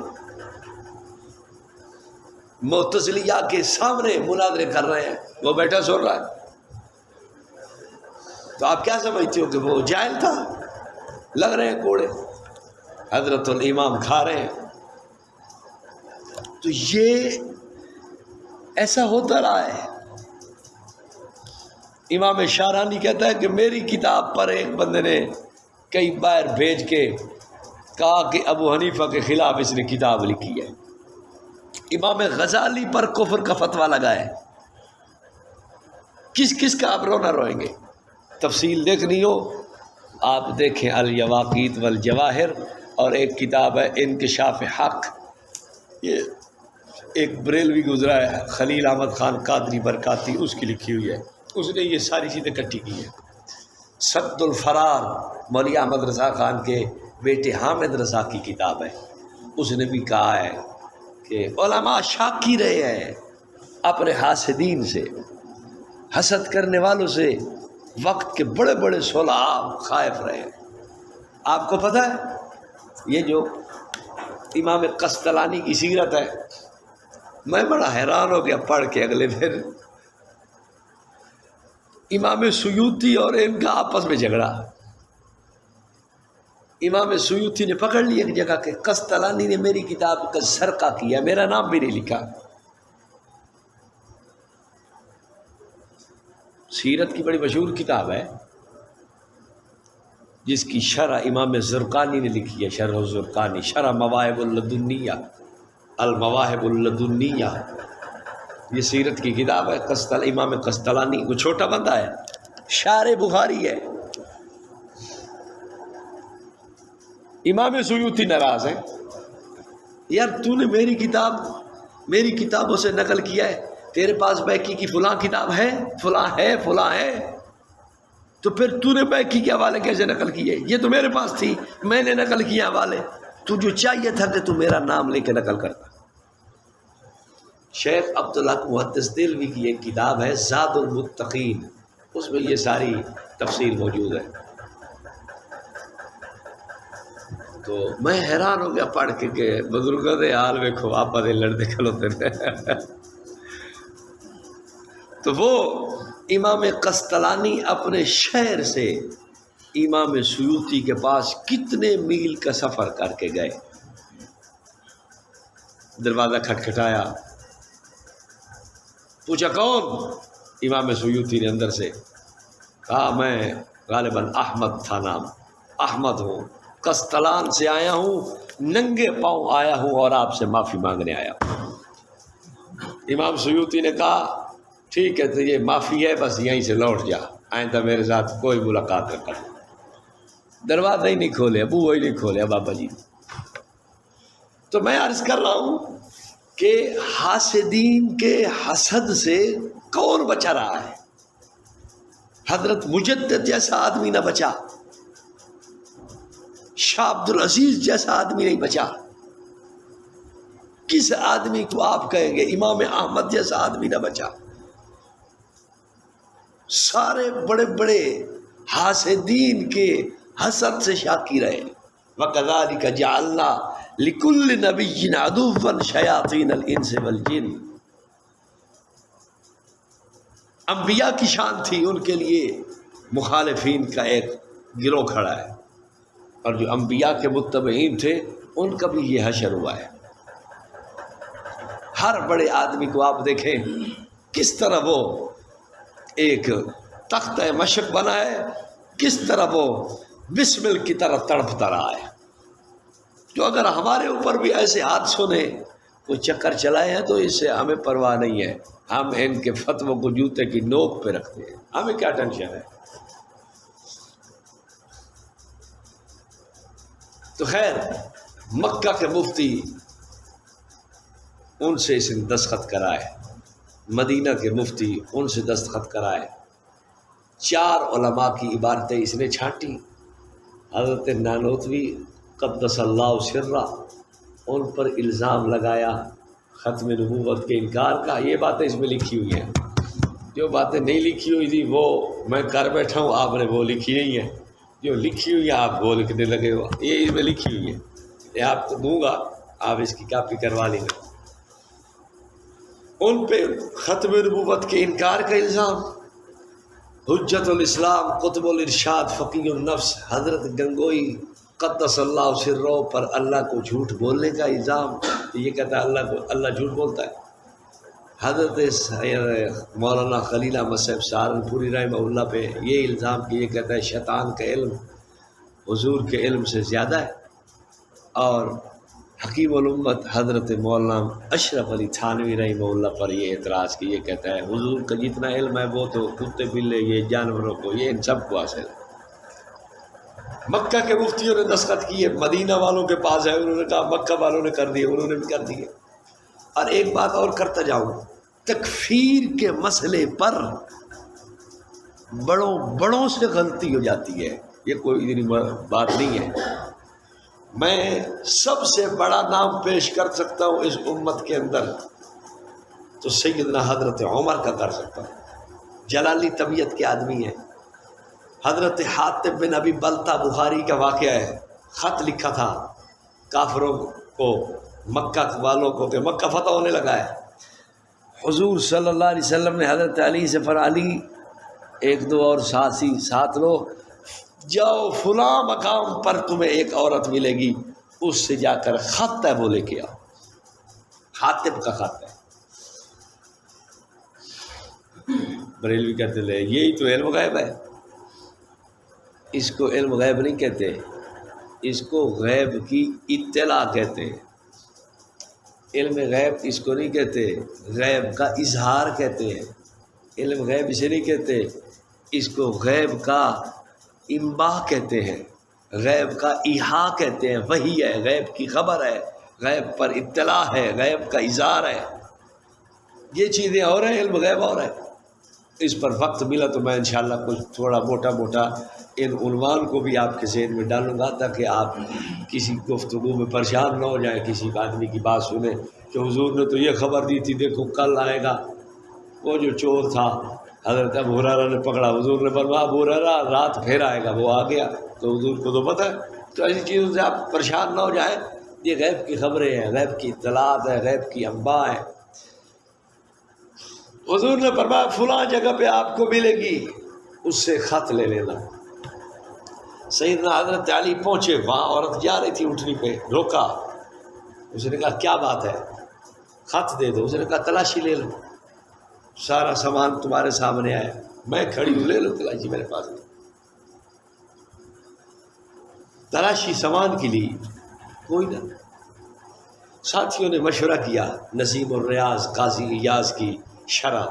Speaker 1: معتزلیہ کے سامنے مناظرے کر رہے ہیں، وہ بیٹھا سن رہا ہے۔ تو آپ کیا سمجھتے ہو کہ وہ جاہل تھا؟ لگ رہے ہیں کوڑے، حضرت الامام کھا رہے ہیں۔ تو یہ ایسا ہوتا رہا ہے۔ امام شعرانی کہتا ہے کہ میری کتاب پر ایک بندے نے کئی بار بھیج کے کہا کہ ابو حنیفہ کے خلاف اس نے کتاب لکھی ہے۔ امام غزالی پر کفر کا فتویٰ لگا ہے۔ کس کس کا آپ رونا روئیں گے؟ تفصیل دیکھنی ہو آپ دیکھیں الیواقیت والجواہر، اور ایک کتاب ہے انکشاف حق، یہ ایک بریلوی گزرا ہے خلیل احمد خان قادری برکاتی، اس کی لکھی ہوئی ہے، اس نے یہ ساری چیزیں اکٹھی کی ہیں۔ سد الفرار مولوی احمد رضا خان کے بیٹے حامد رضا کی کتاب ہے، اس نے بھی کہا ہے کہ علماء شاکی رہے ہیں اپنے حاسدین سے، حسد کرنے والوں سے وقت کے بڑے بڑے صلحاء خائف رہے ہیں۔ آپ کو پتہ ہے یہ جو امام قسطلانی کی سیرت ہے، میں بڑا حیران ہو گیا پڑھ کے اگلے دن، امام سیوطی اور ان کا آپس میں جھگڑا۔ امام سیوطی نے پکڑ لی ایک جگہ کہ قسطلانی نے میری کتاب کا سرقہ کیا، میرا نام بھی نہیں لکھا۔ سیرت کی بڑی مشہور کتاب ہے جس کی شرح امام زرقانی نے لکھی ہے، شرح زرقانی، شرح مواہب اللدنیہ، المواہب اللدنیہ، یہ سیرت کی کتاب ہے۔ امام قسطلانی وہ چھوٹا بندہ ہے، شارح بخاری ہے۔ امام سیوطی ناراض ہیں، یار تو نے میری کتابوں سے نقل کیا ہے، تیرے پاس بیکی کی فلاں کتاب ہے، فلاں ہے، تو پھر تو نے بیکی کے حوالے کیسے نقل کیے؟ یہ تو میرے پاس تھی، میں نے نقل کیا حوالے، تجھے چاہیے تھا کہ تو میرا نام لے کے نقل کرتا۔ شیخ عبدالحق محدث دہلوی کی ایک کتاب ہے زاد المتقین، اس میں یہ ساری تفصیل موجود ہے۔ تو میں حیران ہو گیا پڑھ کے کہ بزرگوں دے حال ویکھو، آپ دے لڑتے کھلوتے ہیں۔ تو وہ امام قسطلانی اپنے شہر سے امام سیوطی کے پاس کتنے میل کا سفر کر کے گئے. دروازہ کھٹکھٹایا, پوچھا کون؟ امام سیوطی نے اندر سے کہا میں غالباً احمد تھا نام, احمد ہوں, قسطلان سے آیا ہوں, ننگے پاؤں آیا ہوں اور آپ سے معافی مانگنے آیا ہوں. امام سیوطی نے کہا ٹھیک ہے تو یہ معافی ہے, بس یہیں سے لوٹ جا, آئندہ میرے ساتھ کوئی ملاقات نہ کر. دروازہ ہی نہیں کھولے, ابو وہی نہیں کھولے بابا جی. تو میں عرض کر رہا ہوں کہ حاسدین کے حسد سے کون بچا رہا ہے؟ حضرت مجدد جیسا آدمی نہ بچا, شاہ عبد العزیز جیسا آدمی نہیں بچا. کس آدمی کو آپ کہیں گے؟ امام احمد جیسا آدمی نہ بچا. سارے بڑے بڑے حاسدین کے حسد سے شاکی رہے. وَكَذَلِكَ جَعَلْنَا لِكُلِّ نَبِيٍّ عَدُوًّا شَيَاطِينَ الْإِنسِ وَالْجِنِّ. انبیاء کی شان تھی, ان کے لیے مخالفین کا ایک گروہ کھڑا ہے, اور جو انبیاء کے متبعین تھے ان کا بھی یہ حشر ہوا ہے. ہر بڑے آدمی کو آپ دیکھیں کس طرح وہ ایک تختہ مشق بنا ہے, کس طرح وہ بسمل کی طرح تڑپتا رہا ہے. تو اگر ہمارے اوپر بھی ایسے حادثوں نے کوئی چکر چلائے ہیں تو اس سے ہمیں پرواہ نہیں ہے, ہم ان کے فتووں کو جوتے کی نوک پہ رکھتے ہیں, ہمیں کیا ٹینشن ہے. تو خیر, مکہ کے مفتی ان سے اس نے دستخط کرائے, مدینہ کے مفتی ان سے دستخط کرائے. 4 علماء کی عبارتیں اس نے چھانٹی. حضرت نانوتوی قدس اللہ سرہ, ان پر الزام لگایا ختم نبوت کے انکار کا. یہ باتیں اس میں لکھی ہوئی ہیں, جو باتیں نہیں لکھی ہوئی تھی وہ میں کر بیٹھا ہوں, آپ نے وہ لکھی نہیں ہے. جو لکھی ہوئی ہے آپ وہ لکھنے لگے ہو, یہ اس میں لکھی ہوئی ہے, یہ آپ کو دوں گا, آپ اس کی کاپی کروا لیں گے. ان پہ ختم نبوت کے انکار کا الزام. حجت الاسلام قطب الارشاد فقی النفس حضرت گنگوئی قدس اللہ سرہ پر اللہ کو جھوٹ بولنے کا الزام. یہ کہتا ہے اللہ جھوٹ بولتا ہے. حضرت مولانا خلیل احمد صاحب سہارنپوری رحمہ اللہ پہ یہ الزام کہ یہ کہتا ہے شیطان کا علم حضور کے علم سے زیادہ ہے. اور حکیم الامت حضرت مولانا اشرف علی تھانوی رحمہ اللہ پر یہ اعتراض کہ یہ کہتا ہے حضور کا جتنا علم ہے وہ تو کتے بلے یہ جانوروں کو, یہ ان سب کو حاصل ہے. مکہ کے مفتیوں نے دستخط کیے, مدینہ والوں کے پاس ہے, انہوں نے کہا, مکہ والوں نے کر دیے, انہوں نے بھی کر دیے. اور ایک بات اور کرتا جاؤں, تکفیر کے مسئلے پر بڑوں سے غلطی ہو جاتی ہے, یہ کوئی اتنی بات نہیں ہے. میں سب سے بڑا نام پیش کر سکتا ہوں اس امت کے اندر تو سیدنا حضرت عمر کا کر سکتا ہوں. جلالی طبیعت کے آدمی ہیں. حضرت حاتب بن ابی بلتا بخاری کا واقعہ ہے, خط لکھا تھا کافروں کو, مکہ والوں کو, کہ مکہ فتح ہونے لگا ہے. حضور صلی اللہ علیہ وسلم نے حضرت علی سے فرمایا, ایک دو اور ساتھ لو, جاؤ فلاں مقام پر تمہیں ایک عورت ملے گی, اس سے جا کر خط ہے وہ لے کے آؤ. حاتب کا خط ہے. بریلوی کہتے لے یہی تو علم غیب ہے. اس کو علم غیب نہیں کہتے, اس کو غیب کی اطلاع کہتے ہیں. علم غیب اس کو نہیں کہتے, غیب کا اظہار کہتے ہیں. علم غیب اسے نہیں کہتے, اس کو غیب کا انباء کہتے ہیں, غیب کا ایحاء کہتے ہیں. وحی ہے, غیب کی خبر ہے, غیب پر اطلاع ہے, غیب کا اظہار ہے. یہ چیزیں اور ہیں, علم غیب اور ہے. اس پر وقت ملا تو میں انشاءاللہ کچھ تھوڑا موٹا ان عنوان کو بھی آپ کے ذہن میں ڈالوں گا تاکہ آپ کسی گفتگو میں پریشان نہ ہو جائیں. کسی آدمی کی بات سنیں کہ حضور نے تو یہ خبر دی تھی, دیکھو کل آئے گا. وہ جو چور تھا حضرت ابو ہریرہ نے پکڑا, حضور نے فرمایا ابو ہریرہ رات پھر آئے گا, وہ آ گیا. تو حضور کو تو پتہ ہے. تو ایسی چیزوں سے آپ پریشان نہ ہو جائیں. یہ غیب کی خبریں ہیں, غیب کی اطلاعات ہیں, غیب کی انباء ہیں. حضور نے فرمایا فلاں جگہ پہ آپ کو ملے گی, اس سے خط لے لینا. سیدنا حضرت علی پہنچے، وہاں عورت جا رہی تھی اٹھنی پہ، روکا، اس نے کہا کیا بات ہے؟ خط دے دو۔ اس نے کہا تلاشی لے لو، سارا سامان تمہارے سامنے آیا، میں کھڑی ہوں، لے لو تلاشی میرے پاس۔ تلاشی سامان کے لیے کوئی نہ۔ ساتھیوں نے مشورہ کیا، نظیم الریاض قاضی ایاز کی شرح،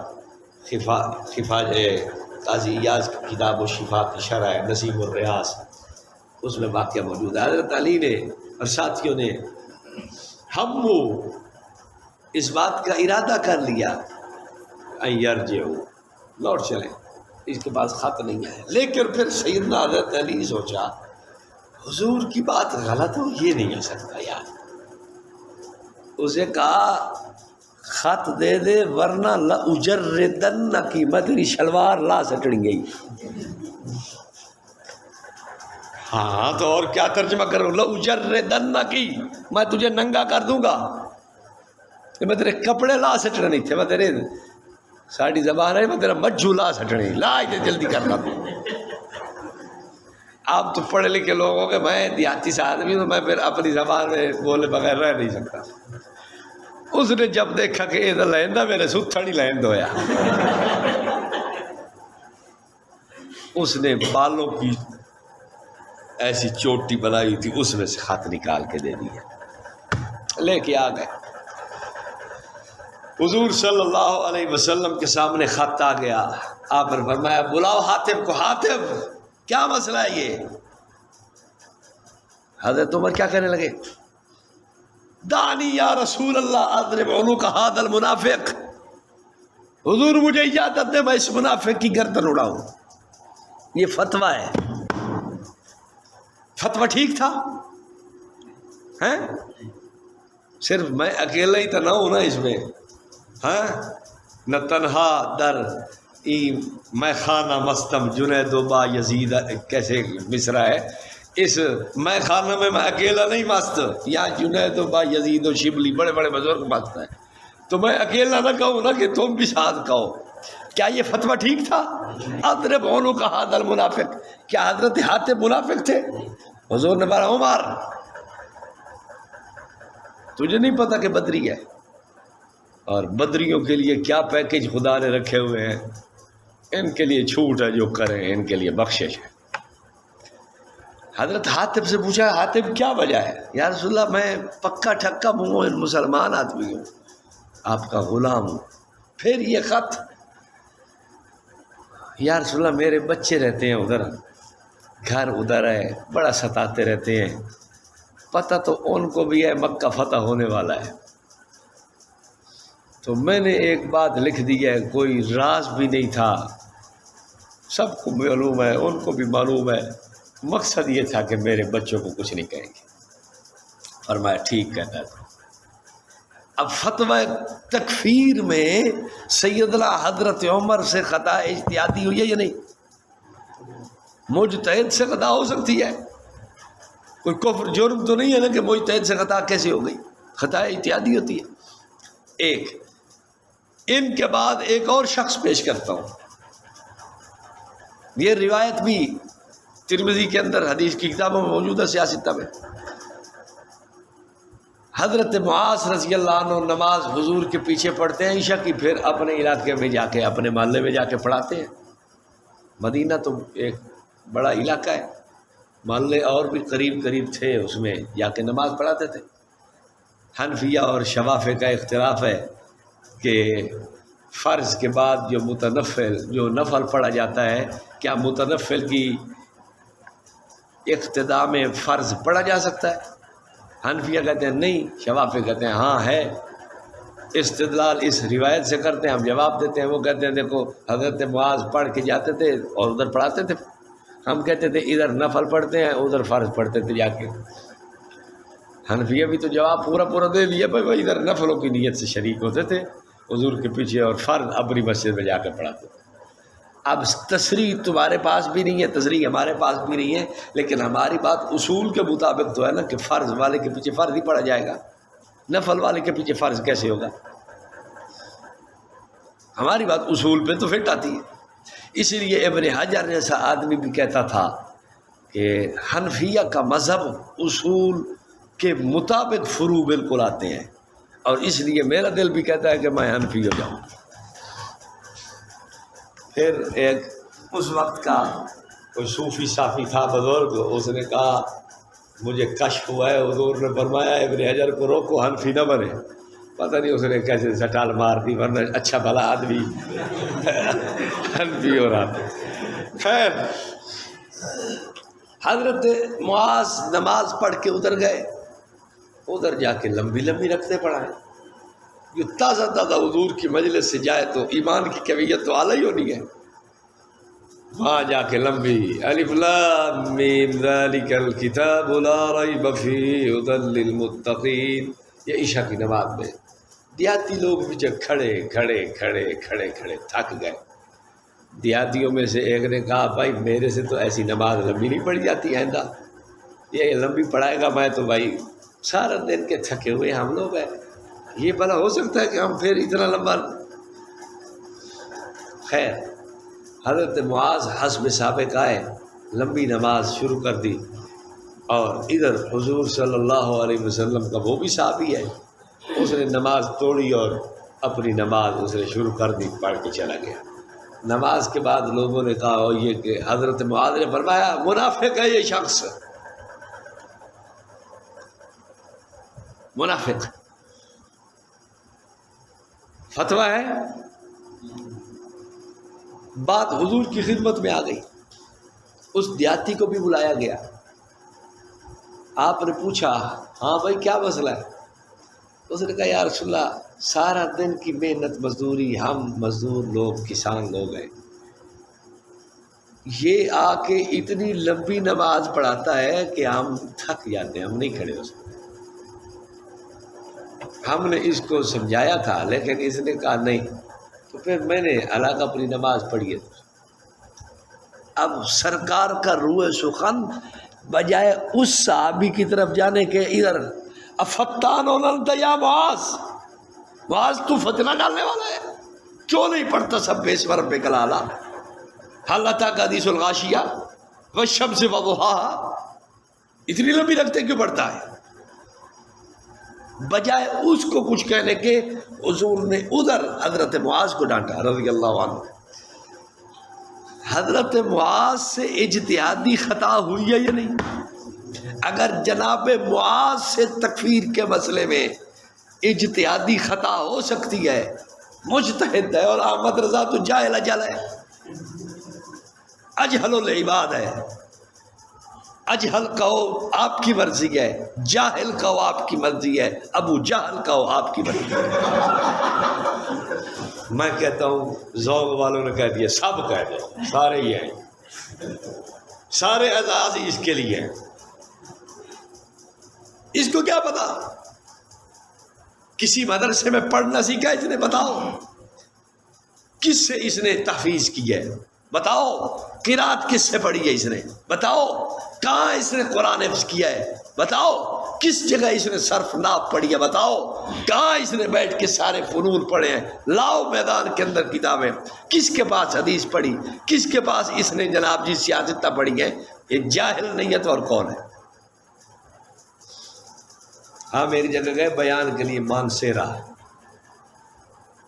Speaker 1: قاضی ایاز کی کتاب و شفا کی شرح ہے نظیم الریاض، اس میں واقعہ موجود ہے۔ حضرت علی نے اور ساتھیوں نے ہم وہ اس بات کا ارادہ کر لیا یرجعوا، لوٹ چلیں، اس کے پاس خط نہیں ہے۔ لیکن پھر سیدنا حضرت علی سوچا حضور کی بات غلط ہو، یہ نہیں ہو سکتا یار۔ اسے کہا خط دے دے ورنہ لأجردنک، میں تیری شلوار لا سٹڑیں گئی۔ ہاں تو اور کیا ترجمہ کروں؟ لأجردنک، میں تجھے ننگا کر دوں گا، میں تیرے کپڑے لا سٹنے نہیں تھے، میں تیرے ساڑی زبان ہے، میں تیرا مجھو لا سٹنے، لا اتنے جلدی کرنا تو۔ آپ تو پڑھے لکھے لوگ ہو کہ میں دیہاتی سے آدمی ہوں، میں پھر اپنی زبان میں بولے بغیر رہ نہیں سکتا۔ اس نے جب دیکھا کہ یہ لہندہ میرے ستھڑی لہند ہویا، اس نے بالوں کی ایسی چوٹی بنائی تھی، اس میں سے خط نکال کے دے دیا، لے کے آ گئے حضور صلی اللہ علیہ وسلم کے سامنے۔ خط آ گیا، آپ نے فرمایا بلاؤ حاتب کو۔ حاتب کیا مسئلہ ہے یہ؟ حضرت عمر کیا کہنے لگے؟ دانی یا رسول اللہ اضرب عنق ھذا المنافق، حضور مجھے اجازت دے میں اس منافق کی گردن اڑاؤں۔ یہ فتویٰ ہے، فتویٰ ٹھیک تھا؟ ہیں صرف میں اکیلا ہی تو نہ ہوں نا اس میں، ہاں نہ تنہا در میں خانہ مستم جنید و با یزید، کیسے مصرع ہے اس میں خانہ میں اکیلا نہیں مست، یہاں جنید و با یزید و شبلی بڑے بڑے بزرگ مست ہیں، تو میں اکیلا نہ کہوں نا کہ تم بھی ساتھ کہو۔ کیا یہ فتویٰ ٹھیک تھا؟ اضرب عنق ھذا المنافق، کیا حضرت حاتب منافق تھے؟ حضور نے فرمایا عمر تجھے نہیں پتا کہ بدری ہے، اور بدریوں کے لیے کیا پیکج خدا نے رکھے ہوئے ہیں، ان کے لیے چھوٹ ہے، جو کریں ان کے لیے بخشش ہے۔ حضرت حاتب سے پوچھا حاتب کیا وجہ ہے؟ یا رسول اللہ میں پکا ٹھکا مسلمان آدمی ہوں، آپ کا غلام ہوں، پھر یہ خط؟ یا رسول اللہ میرے بچے رہتے ہیں ادھر، گھر ادھر ہے، بڑا ستاتے رہتے ہیں، پتہ تو ان کو بھی ہے مکہ فتح ہونے والا ہے، تو میں نے ایک بات لکھ دی ہے، کوئی راز بھی نہیں تھا، سب کو معلوم ہے، ان کو بھی معلوم ہے، مقصد یہ تھا کہ میرے بچوں کو کچھ نہیں کہیں گے۔ فرمایا ٹھیک کہتا تھا۔ اب فتویٰ تکفیر میں سیدنا حضرت عمر سے خطا اجتہادی ہوئی ہے یا نہیں؟ مجتہد سے خطا ہو سکتی ہے، کوئی کفر جرم تو نہیں ہے نا کہ مجتہد سے خطا کیسے ہو گئی؟ خطا اجتہادی ہوتی ہے۔ ایک ان کے بعد ایک اور شخص پیش کرتا ہوں، یہ روایت بھی ترمذی کے اندر حدیث کی کتابوں میں موجود ہے، سیاستہ میں۔ حضرت معاذ رضی اللہ عنہ نماز حضور کے پیچھے پڑھتے ہیں عشاء کی، پھر اپنے علاقے میں جا کے اپنے محلے میں جا کے پڑھاتے ہیں۔ مدینہ تو ایک بڑا علاقہ ہے، محلے اور بھی قریب قریب تھے، اس میں جا کے نماز پڑھاتے تھے۔ حنفیہ اور شوافع کا اختلاف ہے کہ فرض کے بعد جو نفل پڑھا جاتا ہے، کیا متنفل کی اقتداء میں فرض پڑھا جا سکتا ہے؟ حنفیہ کہتے ہیں نہیں، شوافع کہتے ہیں ہاں ہے۔ استدلال اس روایت سے کرتے ہیں، ہم جواب دیتے ہیں۔ وہ کہتے ہیں دیکھو حضرت معاذ پڑھ کے جاتے تھے اور ادھر پڑھاتے تھے، ہم کہتے تھے ادھر نفل پڑھتے ہیں ادھر فرض پڑھتے تھے جا کے۔ حنفیہ بھی تو جواب پورا دے دیا، بھائی ادھر نفلوں کی نیت سے شریک ہوتے تھے حضور کے پیچھے، اور فرض اپنی مسجد میں جا کے پڑھاتے تھے۔ اب تصریح تمہارے پاس بھی نہیں ہے، تصریح ہمارے پاس بھی نہیں ہے، لیکن ہماری بات اصول کے مطابق تو ہے نا کہ فرض والے کے پیچھے فرض ہی پڑھا جائے گا، نفل والے کے پیچھے فرض کیسے ہوگا؟ ہماری بات اصول پہ تو فٹ آتی ہے۔ اسی لیے ابن حجر جیسا آدمی بھی کہتا تھا کہ حنفیہ کا مذہب اصول کے مطابق فروع بالکل آتے ہیں، اور اس لیے میرا دل بھی کہتا ہے کہ میں حنفی ہو جاؤں۔ پھر ایک اس وقت کا کوئی صوفی صافی تھا بزرگ، اس نے کہا مجھے کشف ہوا ہے، حضور نے فرمایا ابن حجر کو روکو حنفی نہ بنے۔ پتہ نہیں اس نے کیسے سٹال مار دی، ورنہ اچھا بھلا آدمی حنفی ہو رہا تھا۔ خیر، حضرت معاذ نماز پڑھ کے ادھر گئے، ادھر جا کے لمبی لمبی رکھتے پڑھائیں۔ جو تازہ تازہ حضور کی مجلس سے جائے تو ایمان کی کیفیت تو اعلیٰ ہی ہونی ہے، وہاں جا کے لمبی الف لام میم ذالک الکتاب لا ریب فیہ ھدی للمتقین، یہ عشاء کی نماز میں دیہاتی لوگ بھی جب کھڑے کھڑے کھڑے کھڑے کھڑے تھک گئے۔ دیہاتیوں میں سے ایک نے کہا بھائی میرے سے تو ایسی نماز لمبی نہیں پڑھی جاتی، آئندہ یہ لمبی پڑھائے گا میں تو بھائی سارا دن کے تھکے ہوئے ہم لوگ ہیں، یہ بھلا ہو سکتا ہے کہ ہم پھر اتنا لمبا۔ خیر، حضرت معاذ حسب سابق آئے، لمبی نماز شروع کر دی، اور ادھر حضور صلی اللہ علیہ وسلم کا وہ بھی صحابی ہے، اس نے نماز توڑی اور اپنی نماز اس نے شروع کر دی، پڑھ کے چلا گیا۔ نماز کے بعد لوگوں نے کہا اور یہ کہ حضرت معاذ نے فرمایا منافق ہے یہ شخص، منافق۔ فتویٰ ہے، بات حضور کی خدمت میں آ گئی، اس دیہاتی کو بھی بلایا گیا۔ آپ نے پوچھا ہاں بھائی کیا مسئلہ ہے؟ اس نے کہا یا رسول اللہ سارا دن کی محنت مزدوری، ہم مزدور لوگ کسان لوگ ہیں، یہ آ کے اتنی لمبی نماز پڑھاتا ہے کہ ہم تھک جاتے ہیں، ہم نہیں کھڑے ہو سکتے۔ ہم نے اس کو سمجھایا تھا لیکن اس نے کہا نہیں، تو پھر میں نے الگ اپنی نماز پڑھی ہے۔ اب سرکار کا روح سخن بجائے اس صحابی کی طرف جانے کے ادھر افتان انت یا معاذ، معاذ تو فتنہ ڈالنے والا ہے، کیوں نہیں پڑھتا سب بے اسم ربک الاعلیٰ، حل اتاک حدیث الغاشیہ والشمس وضحاہا، اتنی لمبی رکھتے کیوں پڑھتا ہے؟ بجائے اس کو کچھ کہنے کے حضور نے ادھر حضرت معاذ کو ڈانٹا رضی اللہ عنہ۔ حضرت معاذ سے اجتہادی خطا ہوئی ہے یا نہیں؟ اگر جناب معاذ سے تکفیر کے مسئلے میں اجتہادی خطا ہو سکتی ہے، مجتہد ہے، اور احمد رضا تو جاہل اجل ہے، اجہل العباد ہے، اجہل کہو آپ کی مرضی ہے، جاہل کہو آپ کی مرضی ہے، ابو جہل کہو آپ کی مرضی ہے۔ میں کہتا ہوں ذوق والوں نے کہہ دیا، سب کہہ دیں، سارے ہی ہیں، سارے اعزاز اس کے لیے ہیں۔ اس کو کیا پتا کسی مدرسے میں پڑھنا سیکھا اس نے؟ بتاؤ کس سے اس نے تحفیظ کی ہے؟ بتاؤ قرات کس سے پڑھی ہے اس نے؟ بتاؤ کہاں اس نے قرآن حفظ کیا ہے؟ بتاؤ کس جگہ اس نے صرف ناف پڑھی ہے؟ بتاؤ کہاں اس نے بیٹھ کے سارے فنون پڑھے ہیں؟ لاؤ میدان کے اندر کتابیں، کس کے پاس حدیث پڑھی، کس کے پاس اس نے جناب جی سیاستہ پڑھی ہے؟ یہ جاہل نہیں ہے تو اور کون ہے؟ ہاں میری جگہ گئے بیان کے لیے مانسیرا،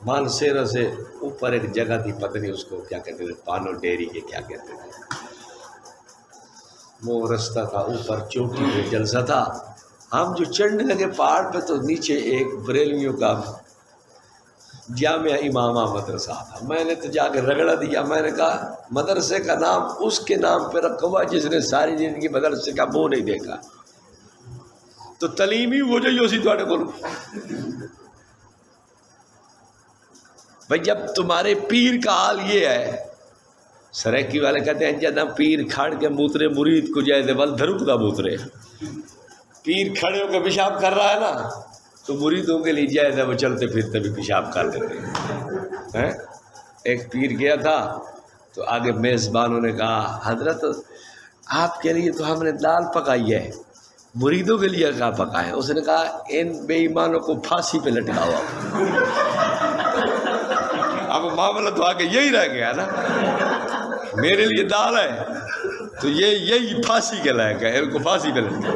Speaker 1: مانسیرا سے اوپر ایک جگہ تھی، پتہ نہیں اس کو کیا کہتے تھے، پانو ڈیری کے کیا کہتے تھے، وہ رستہ تھا، اوپر چوٹی پہ جلسہ تھا۔ ہم جو چڑھنے لگے پہاڑ پہ تو نیچے ایک بریلویوں کا جامعہ امامہ مدرسہ تھا، میں نے تو جا کے رگڑا دیا، میں نے کہا مدرسے کا نام اس کے نام پہ رکھا ہوا جس نے ساری زندگی مدرسے کا منہ نہیں دیکھا، تو تعلیمی ہو جائیے اسی تھوڑے کو۔ بھائی جب تمہارے پیر کا حال یہ ہے، سریکی والے کہتے ہیں جدہ پیر کھڑ کے موترے مرید کو جائے دے ول دھرک دا موترے، پیر کھڑے ہو کے پیشاب کر رہا ہے نا تو مریدوں کے لیے جائے دے وہ چلتے پھرتے بھی پیشاب کر دیتے ہیں۔ ایک پیر گیا تھا تو آگے میزبانوں نے کہا حضرت آپ کے لیے تو ہم نے دال پکائی ہے، مریدوں کے لیے کیا پکائے؟ اس نے کہا ان بے ایمانوں کو پھانسی پہ لٹکاؤ۔ اب معاملہ تو آگے یہی رہ گیا نا، میرے لیے دال تو یہی پھانسی کے لائق ہے، ان کو پھانسی پہ لٹکا۔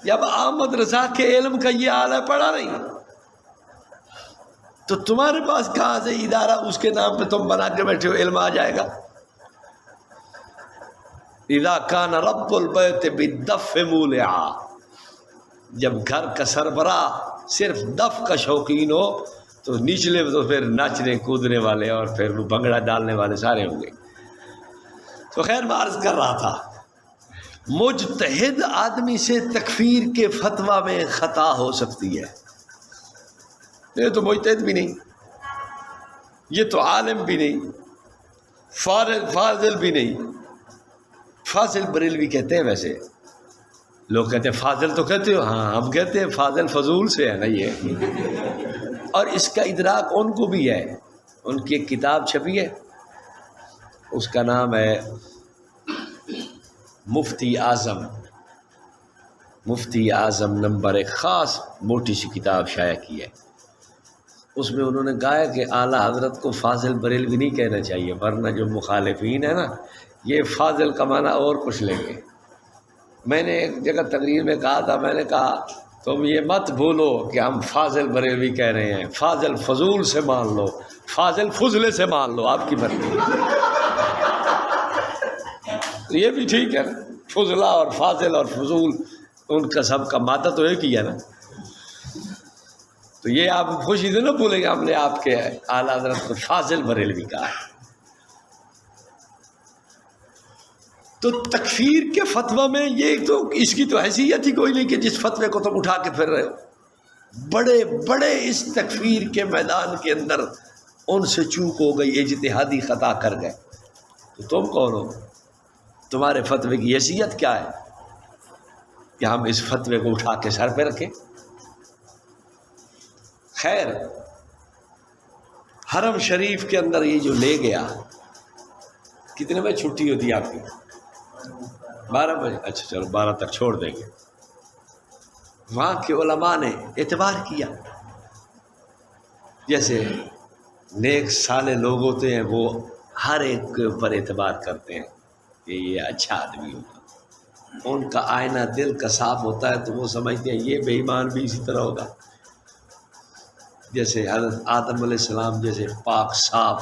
Speaker 1: جب احمد رضا کے علم کا یہ حال ہے، پڑھا نہیں تو تمہارے پاس کہاں سے ادارہ اس کے نام پہ تم بنا کے بیٹھے ہو علم آ جائے گا؟ اذا کان رب البیت بالدف مولعا، جب گھر کا سربراہ صرف دف کا شوقین ہو تو نچلے تو پھر ناچنے کودنے والے اور پھر بھنگڑا ڈالنے والے سارے ہوں گے۔ تو خیر میں عرض کر رہا تھا، مجتہد آدمی سے تکفیر کے فتویٰ میں خطا ہو سکتی ہے۔ یہ تو مجتہد بھی نہیں، یہ تو عالم بھی نہیں، فاضل بھی نہیں۔ فاضل بریلوی کہتے ہیں، ویسے لوگ کہتے ہیں فاضل تو کہتے ہو، ہاں ہم کہتے ہیں فاضل فضول سے ہے نا یہ، اور اس کا ادراک ان کو بھی ہے۔ ان کی ایک کتاب چھپی ہے، اس کا نام ہے مفتی اعظم نمبر ایک، خاص موٹی سی کتاب شائع کی ہے۔ اس میں انہوں نے کہا ہے کہ اعلیٰ حضرت کو فاضل بریلوی نہیں کہنا چاہیے، ورنہ جو مخالفین ہیں نا یہ فاضل کا معنی اور کچھ لیں گے۔ میں نے ایک جگہ تقریر میں کہا تھا، میں نے کہا تم یہ مت بھولو کہ ہم فاضل بریلوی کہہ رہے ہیں، فاضل فضول سے مان لو، فاضل فضلے سے مان لو، آپ کی مرضی۔ یہ بھی ٹھیک ہے نا، فضلہ اور فاضل اور فضول ان کا سب کا مادہ تو ایک ہی ہے نا۔ تو یہ آپ خوشی سے نہ بھولیں گے ہم نے آپ کے اعلیٰ حضرت کو فاضل بریلوی کہا ہے۔ تو تکفیر کے فتویٰ میں یہ تو اس کی تو حیثیت ہی کوئی نہیں کہ جس فتوے کو تم اٹھا کے پھر رہے ہو۔ بڑے بڑے اس تکفیر کے میدان کے اندر ان سے چوک ہو گئی، اجتہادی خطا کر گئے، تو تم کون ہو؟ تمہارے فتوے کی حیثیت کیا ہے کہ ہم اس فتوے کو اٹھا کے سر پہ رکھیں؟ خیر، حرم شریف کے اندر یہ جو لے گیا، کتنے بجے چھٹی ہوتی ہے آپ کی؟ 12 بجے؟ اچھا چلو 12 تک چھوڑ دیں گے۔ وہاں کے علماء نے اعتبار کیا، جیسے نیک صالح لوگ ہوتے ہیں وہ ہر ایک پر اعتبار کرتے ہیں کہ یہ اچھا آدمی ہوگا، ان کا آئینہ دل کا صاف ہوتا ہے تو وہ سمجھتے ہیں یہ بے ایمان بھی اسی طرح ہوگا۔ جیسے حضرت آدم علیہ السلام جیسے پاک صاف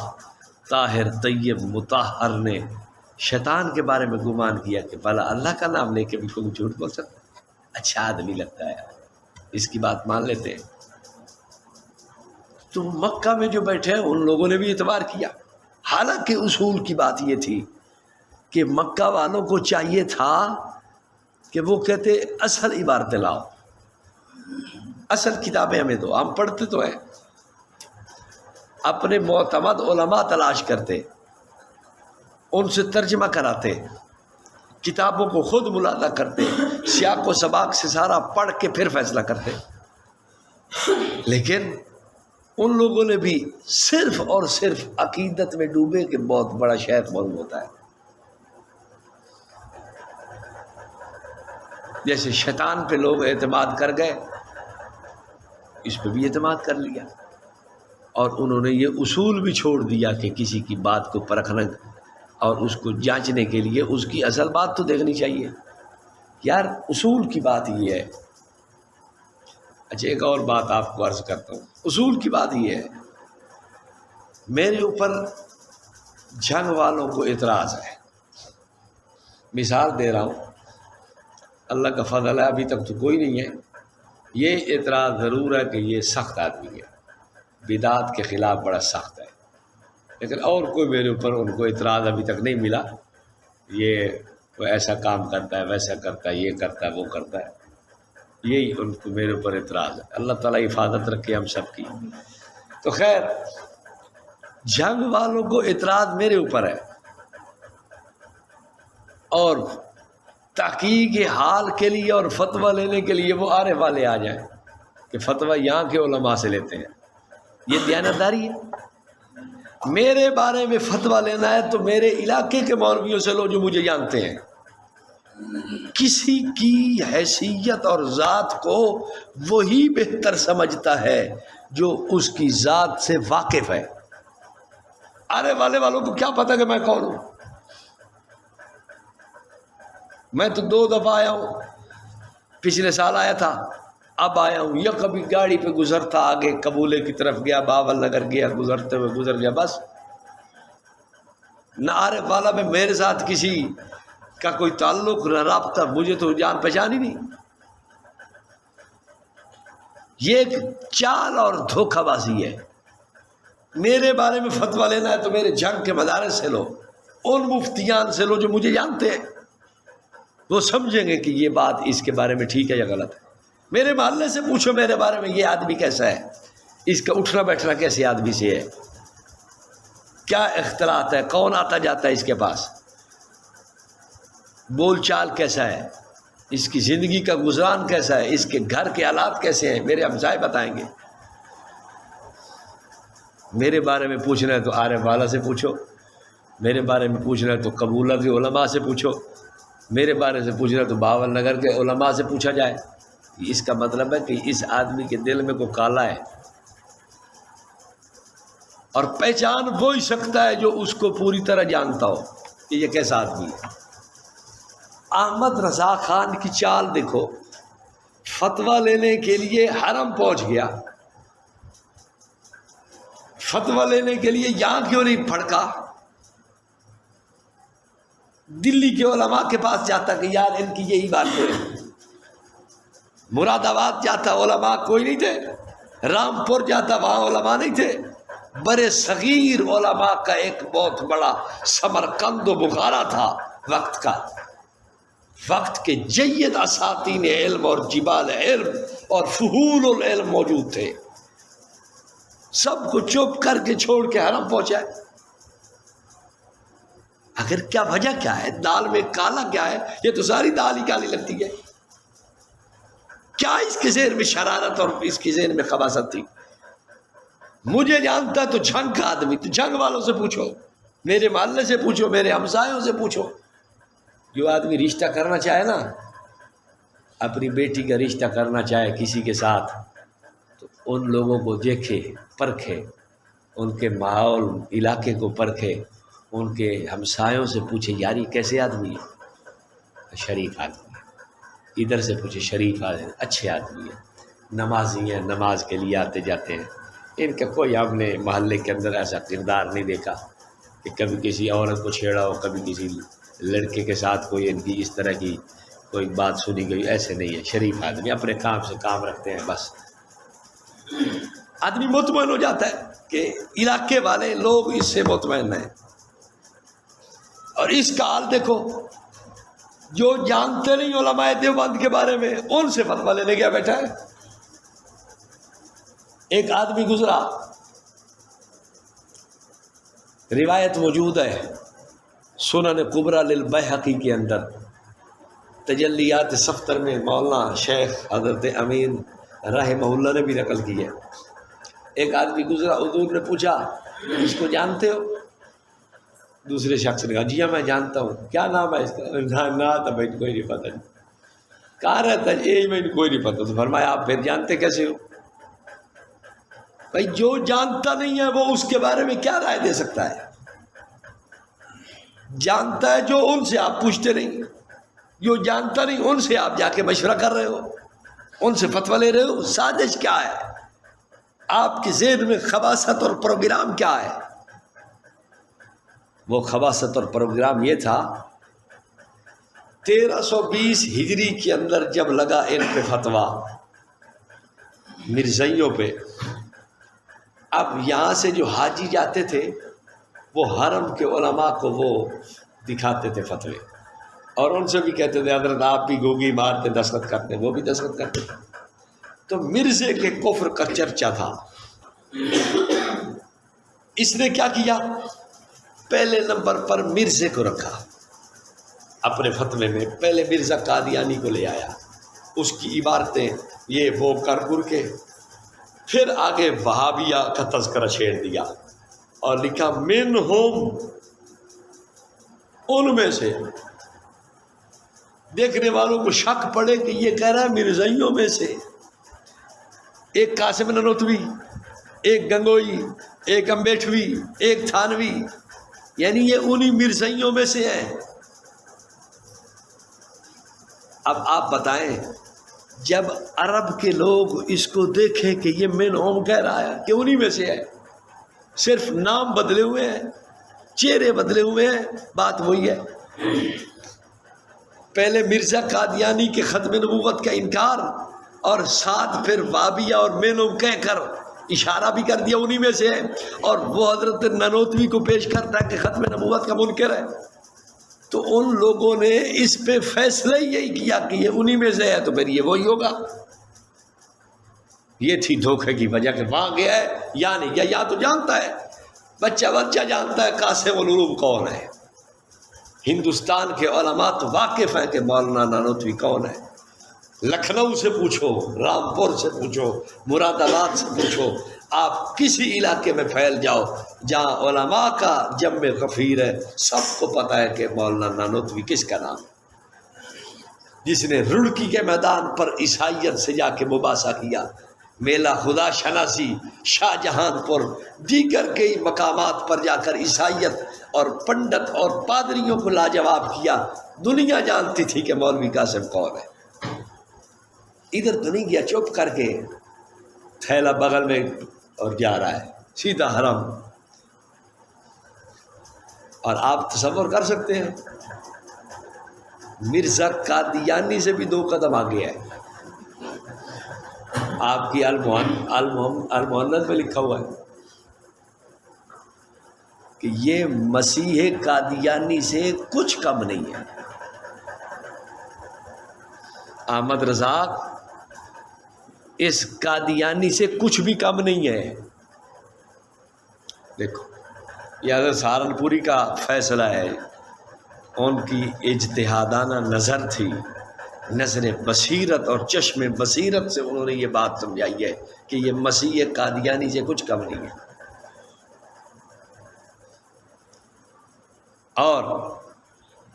Speaker 1: طاہر طیب مطہر نے شیطان کے بارے میں گمان کیا کہ بھلا اللہ کا نام لے کے بھی کوئی جھوٹ بول سکتا ہے، اچھا آدمی لگتا ہے، اس کی بات مان لیتے ہیں۔ تو مکہ میں جو بیٹھے ان لوگوں نے بھی اعتبار کیا، حالانکہ اصول کی بات یہ تھی کہ مکہ والوں کو چاہیے تھا کہ وہ کہتے اصل عبارتیں لاؤ، اصل کتابیں ہمیں دو، ہم پڑھتے تو ہیں، اپنے معتمد علماء تلاش کرتے، ان سے ترجمہ کراتے، کتابوں کو خود ملاحظہ کرتے، سیاق و سباق سے سارا پڑھ کے پھر فیصلہ کرتے۔ لیکن ان لوگوں نے بھی صرف اور صرف عقیدت میں ڈوبے کہ بہت بڑا شیخ معلوم ہوتا ہے۔ جیسے شیطان پہ لوگ اعتماد کر گئے، اس پہ بھی اعتماد کر لیا، اور انہوں نے یہ اصول بھی چھوڑ دیا کہ کسی کی بات کو پرکھنا اور اس کو جانچنے کے لیے اس کی اصل بات تو دیکھنی چاہیے۔ یار اصول کی بات یہ ہے۔ اچھا ایک اور بات آپ کو عرض کرتا ہوں، اصول کی بات یہ ہے، میرے اوپر جنگ والوں کو اعتراض ہے، مثال دے رہا ہوں، اللہ کا فضل ہے ابھی تک تو کوئی نہیں ہے، یہ اعتراض ضرور ہے کہ یہ سخت آدمی ہے، بدعات کے خلاف بڑا سخت ہے، لیکن اور کوئی میرے اوپر ان کو اعتراض ابھی تک نہیں ملا، یہ وہ ایسا کام کرتا ہے، ویسا کرتا ہے، یہ کرتا ہے، وہ کرتا ہے، یہی ان کو میرے اوپر اعتراض ہے۔ اللہ تعالیٰ حفاظت رکھے ہم سب کی۔ تو خیر، جنگ والوں کو اعتراض میرے اوپر ہے، اور تحقیق حال کے لیے اور فتویٰ لینے کے لیے وہ آرے والے آ جائیں کہ فتویٰ یہاں کے علماء سے لیتے ہیں، یہ دیانتداری ہے۔ میرے بارے میں فتویٰ لینا ہے تو میرے علاقے کے مولویوں سے لو جو مجھے جانتے ہیں۔ کسی کی حیثیت اور ذات کو وہی بہتر سمجھتا ہے جو اس کی ذات سے واقف ہے۔ آرے والے والوں کو کیا پتہ کہ میں کون ہوں؟ میں تو 2 دفعہ آیا ہوں، پچھلے سال آیا تھا، اب آیا ہوں، یا کبھی گاڑی پہ گزرتا آگے قبولے کی طرف گیا، باول نگر گیا، گزرتے ہوئے گزر گیا، بس نہ عارف والا میں میرے ساتھ کسی کا کوئی تعلق نہ رابطہ، مجھے تو جان پہچان ہی نہیں۔ یہ ایک چال اور دھوکہ بازی ہے۔ میرے بارے میں فتویٰ لینا ہے تو میرے جنگ کے مدارس سے لو، ان مفتیان سے لو جو مجھے جانتے ہیں، وہ سمجھیں گے کہ یہ بات اس کے بارے میں ٹھیک ہے یا غلط ہے۔ میرے محلے سے پوچھو میرے بارے میں، یہ آدمی کیسا ہے، اس کا اٹھنا بیٹھنا کیسے آدمی سے ہے، کیا اختلاط ہے، کون آتا جاتا ہے اس کے پاس، بول چال کیسا ہے، اس کی زندگی کا گزران کیسا ہے، اس کے گھر کے حالات کیسے ہیں، میرے ہمسائے بتائیں گے۔ میرے بارے میں پوچھنا ہے تو عارف والا سے پوچھو، میرے بارے میں پوچھنا ہے تو قبولہ کے علماء سے پوچھو، میرے بارے سے پوچھنا ہے تو باول نگر کے علماء سے پوچھا جائے۔ اس کا مطلب ہے کہ اس آدمی کے دل میں کوئی کالا ہے، اور پہچان وہی سکتا ہے جو اس کو پوری طرح جانتا ہو کہ یہ کیسا آدمی ہے۔ احمد رضا خان کی چال دیکھو، فتویٰ لینے کے لیے حرم پہنچ گیا، فتویٰ لینے کے لیے یہاں کیوں نہیں پھڑکا، دلی کے علماء کے پاس جاتا کہ یار ان کی یہی بات ہے، مراد آباد جاتا علماء کوئی نہیں تھے، رامپور جاتا وہاں علماء نہیں تھے، برے صغیر علماء کا ایک بہت بڑا سمرقند و بخارا تھا وقت کا، وقت کے جید اساتین علم اور جبال علم اور فحول العلم موجود تھے، سب کو چپ کر کے چھوڑ کے حرم پہنچا ہے۔ اگر کیا وجہ کیا ہے، دال میں کالا کیا ہے، یہ تو ساری دال ہی کالی لگتی ہے، کیا اس کے ذہن میں شرارت اور اس کے ذہن میں خباثت تھی؟ مجھے جانتا ہے تو جھنگ کا آدمی، تو جھنگ والوں سے پوچھو، میرے محلے سے پوچھو، میرے ہمسایوں سے پوچھو۔ جو آدمی رشتہ کرنا چاہے نا، اپنی بیٹی کا رشتہ کرنا چاہے کسی کے ساتھ، تو ان لوگوں کو دیکھے، پرکھے، ان کے ماحول علاقے کو پرکھے، ان کے ہمسایوں سے پوچھے یار یہ کیسے آدمی ہے، شریف آدمی ہے، ادھر سے پوچھے شریف آدمی، اچھے آدمی ہے، نمازی ہیں، نماز کے لیے آتے جاتے ہیں، ان کا کوئی ہم نے محلے کے اندر ایسا کردار نہیں دیکھا کہ کبھی کسی عورت کو چھیڑا ہو، کبھی کسی لڑکے کے ساتھ کوئی ان کی اس طرح کی کوئی بات سنی گئی، ایسے نہیں ہے، شریف آدمی، اپنے کام سے کام رکھتے ہیں، بس آدمی مطمئن ہو جاتا ہے کہ علاقے والے لوگ اس سے مطمئن ہیں۔ اور اس کا حال دیکھو، جو جانتے نہیں علماء دیوبند کے بارے میں، ان سے فتویٰ لینے گیا بیٹھا ہے۔ ایک آدمی گزرا، روایت موجود ہے سنن کبریٰ للبیہقی کے اندر، تجلیات صفتر میں مولانا شیخ حضرت امین رحمہ اللہ نے بھی نقل کی ہے۔ ایک آدمی گزرا، حضور نے پوچھا اس کو جانتے ہو؟ دوسرے شخص نے کہا جی ہاں میں جانتا ہوں۔ کیا نام ہے اس کا؟ نہ تو بھائی کوئی نہیں پتہ، کہاں رہتا ہے؟ یہ میں کوئی نہیں پتہ۔ تو فرمایا آپ پھر جانتے کیسے ہو؟ بھائی جو جانتا نہیں ہے وہ اس کے بارے میں کیا رائے دے سکتا ہے؟ جانتا ہے جو، ان سے آپ پوچھتے نہیں، جو جانتا نہیں ان سے آپ جا کے مشورہ کر رہے ہو، ان سے فتویٰ لے رہے ہو۔ سازش کیا ہے؟ آپ کے ذہن میں خباثت اور پروگرام کیا ہے؟ وہ خباثت اور پروگرام یہ تھا 1320 ہجری کے اندر جب لگا ان پہ فتویٰ مرزائیوں پہ، اب یہاں سے جو حاجی جاتے تھے وہ حرم کے علماء کو وہ دکھاتے تھے فتوے، اور ان سے بھی کہتے تھے حضرت آپ بھی گوگی مارتے دستخط کرتے، وہ بھی دستخط کرتے تھے۔ تو مرزے کے کفر کا چرچا تھا۔ اس نے کیا کیا؟ پہلے نمبر پر مرزے کو رکھا اپنے فتوے میں، پہلے مرزا قادیانی کو لے آیا، اس کی عبارتیں یہ وہ کر کے پھر آگے وہابیہ کا تذکرہ چھیڑ دیا اور لکھا منہم، ان میں سے۔ دیکھنے والوں کو شک پڑے کہ یہ کہہ رہا ہے مرزائیوں میں سے، ایک قاسم ننوتوی، ایک گنگوئی، ایک امبیٹوی، ایک تھانوی، یعنی یہ انہی مرزائیوں میں سے ہیں۔ اب آپ بتائیں جب عرب کے لوگ اس کو دیکھیں کہ یہ منہم کہہ رہا ہے کہ انہی میں سے ہے، صرف نام بدلے ہوئے ہیں، چہرے بدلے ہوئے ہیں، بات وہی ہے۔ پہلے مرزا قادیانی کے ختم نبوت کا انکار اور ساتھ پھر وابیہ اور منہم کہہ کر اشارہ بھی کر دیا انہی میں سے ہے، اور وہ حضرت نانوتوی کو پیش کرتا ہے کہ ختم نبوت کا منکر ہے۔ تو ان لوگوں نے اس پہ فیصلہ یہی کیا کہ یہ انہی میں سے ہے تو پھر یہ وہی ہوگا۔ یہ تھی دھوکے کی وجہ کہ وہاں گیا ہے یا نہیں گیا، یا تو جانتا ہے، بچہ جانتا ہے قاسم العلوم کون ہے۔ ہندوستان کے علماء تو واقف ہیں کہ مولانا نانوتوی کون ہے۔ لکھنؤ سے پوچھو، رامپور سے پوچھو، مراد آباد سے پوچھو، آپ کسی علاقے میں پھیل جاؤ جہاں علماء کا جمع غفیر ہے، سب کو پتہ ہے کہ مولانا نانوتوی کس کا نام ہے، جس نے رڑکی کے میدان پر عیسائیت سے جا کے مباحثہ کیا، میلہ خدا شناسی، شاہ جہان پور، دیگر کئی مقامات پر جا کر عیسائیت اور پنڈت اور پادریوں کو لاجواب کیا۔ دنیا جانتی تھی کہ مولوی قاسم کون ہے۔ ادھر تو نہیں گیا، چپ کر کے تھیلا بغل میں اور جا رہا ہے سیدھا حرم۔ اور آپ تصور کر سکتے ہیں مرزا قادیانی سے بھی 2 قدم آگے ہے۔ آپ کی المحنت میں لکھا ہوا ہے کہ یہ مسیح قادیانی سے کچھ کم نہیں ہے۔ احمد رزاق اس قادیانی سے کچھ بھی کم نہیں ہے۔ دیکھو یہ حضرت سہارنپوری کا فیصلہ ہے، ان کی اجتہادانہ نظر تھی، نظر بصیرت اور چشم بصیرت سے انہوں نے یہ بات سمجھائی ہے کہ یہ مسیح قادیانی سے کچھ کم نہیں ہے۔ اور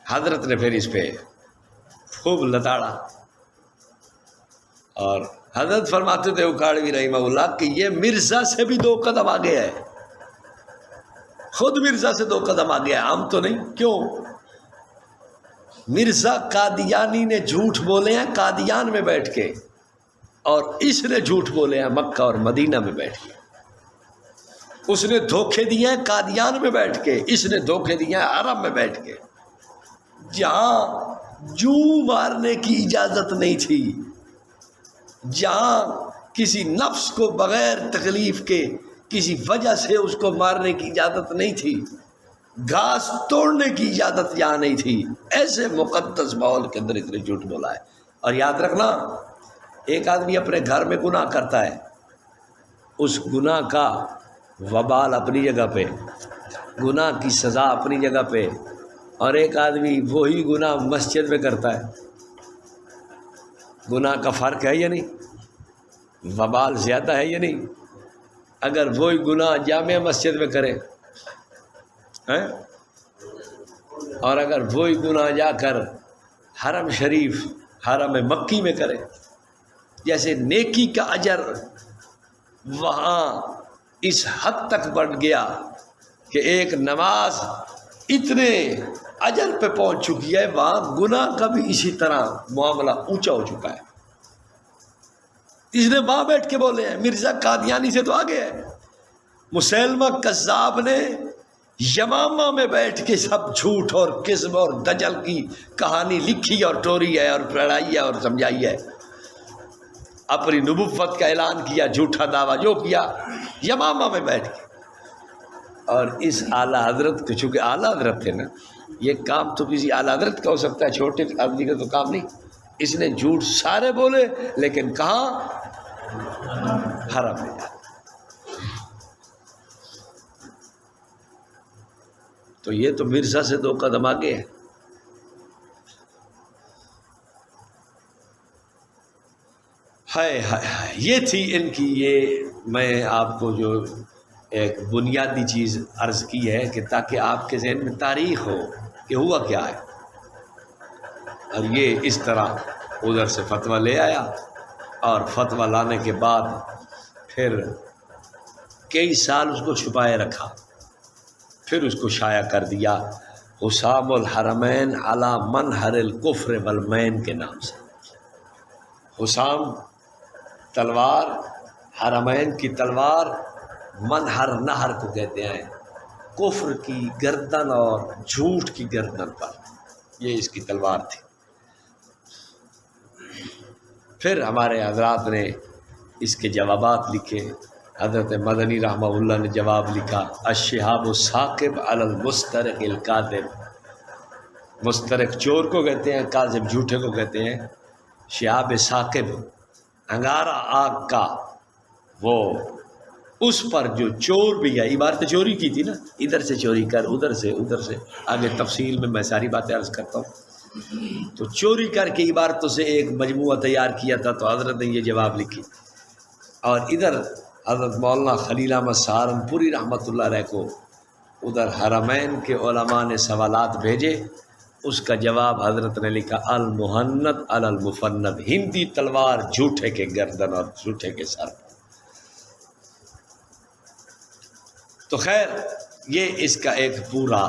Speaker 1: حضرت نے پھر اس پہ خوب لتاڑا، اور حضرت فرماتے تھے اکھاڑوی رحمہ اللہ کہ یہ مرزا سے بھی 2 قدم آگے ہے، خود مرزا سے 2 قدم آگے ہے، ہم تو نہیں۔ کیوں؟ مرزا قادیانی نے جھوٹ بولے ہیں قادیان میں بیٹھ کے، اور اس نے جھوٹ بولے ہیں مکہ اور مدینہ میں بیٹھ کے۔ اس نے دھوکے دیے ہیں قادیان میں بیٹھ کے، اس نے دھوکے دیے ہیں حرم میں بیٹھ کے، جہاں جو مارنے کی اجازت نہیں تھی، جہاں کسی نفس کو بغیر تکلیف کے کسی وجہ سے اس کو مارنے کی اجازت نہیں تھی، گھاس توڑنے کی اجازت جہاں نہیں تھی، ایسے مقدس ماحول کے اندر اتنے جھوٹ بولا ہے۔ اور یاد رکھنا، ایک آدمی اپنے گھر میں گناہ کرتا ہے، اس گناہ کا وبال اپنی جگہ پہ، گناہ کی سزا اپنی جگہ پہ، اور ایک آدمی وہی گناہ مسجد میں کرتا ہے، گناہ کا فرق ہے یا نہیں؟ وبال زیادہ ہے یا نہیں؟ اگر وہی گناہ جامع مسجد میں کرے اور اگر وہی گناہ جا کر حرم شریف، حرم مکی میں کرے، جیسے نیکی کا اجر وہاں اس حد تک بڑھ گیا کہ ایک نماز اتنے اجر پہ پہنچ چکی ہے، وہاں گناہ کا بھی اسی طرح معاملہ اونچا ہو چکا ہے۔ اس نے وہاں بیٹھ کے بولے ہیں، مرزا قادیانی سے تو آگے ہے۔ مسیلمہ کذاب نے یمامہ میں بیٹھ کے سب جھوٹ اور کذب اور دجل کی کہانی لکھی اور ٹوری ہے اور پڑھائی ہے اور سمجھائی ہے، اپنی نبوت کا اعلان کیا، جھوٹا دعویٰ جو کیا یمامہ میں بیٹھ کے۔ اور اس اعلیٰ حضرت کو، چونکہ اعلیٰ حضرت تھے نا، یہ کام تو کسی اعلیٰ حضرت کا ہو سکتا ہے، چھوٹے آدمی کا تو کام نہیں۔ اس نے جھوٹ سارے بولے، لیکن کہاں؟ حرم میں جا۔ تو یہ تو مرزا سے 2 قدم آگے ہے۔ ہائے ہائے ہائے، یہ تھی ان کی، یہ میں آپ کو جو ایک بنیادی چیز عرض کی ہے کہ تاکہ آپ کے ذہن میں تاریخ ہو کہ ہوا کیا ہے۔ اور یہ اس طرح ادھر سے فتویٰ لے آیا، اور فتویٰ لانے کے بعد پھر کئی سال اس کو چھپائے رکھا، پھر اس کو شائع کر دیا، حسام الحرمین علی منحر الکفر والمین کے نام سے۔ حسام تلوار، حرمین کی تلوار، منحر نہر کو کہتے ہیں کفر کی گردن اور جھوٹ کی گردن پر، یہ اس کی تلوار تھی۔ پھر ہمارے حضرات نے اس کے جوابات لکھے۔ حضرت مدنی رحمہ اللہ نے جواب لکھا، الشہاب الثاقب علی المسترق الکاذب، مسترق چور کو کہتے ہیں، کاذب جھوٹے کو کہتے ہیں۔ شہاب ثاقب انگارہ آگ کا، وہ اس پر جو چور بھی ہے، عبارت چوری کی تھی نا، ادھر سے چوری کر، ادھر سے آگے تفصیل میں ساری باتیں عرض کرتا ہوں۔ تو چوری کر کے عبارتوں سے ایک مجموعہ تیار کیا تھا، تو حضرت نے یہ جواب لکھی۔ اور ادھر حضرت مولانا خلیل احمد سہارنپوری رحمۃ اللہ علیہ کو ادھر حرمین کے علماء نے سوالات بھیجے، اس کا جواب حضرت نے لکھا، المہند علی المفند، ہندی تلوار جھوٹے کے گردن اور جھوٹے کے سر۔ تو خیر یہ اس کا ایک پورا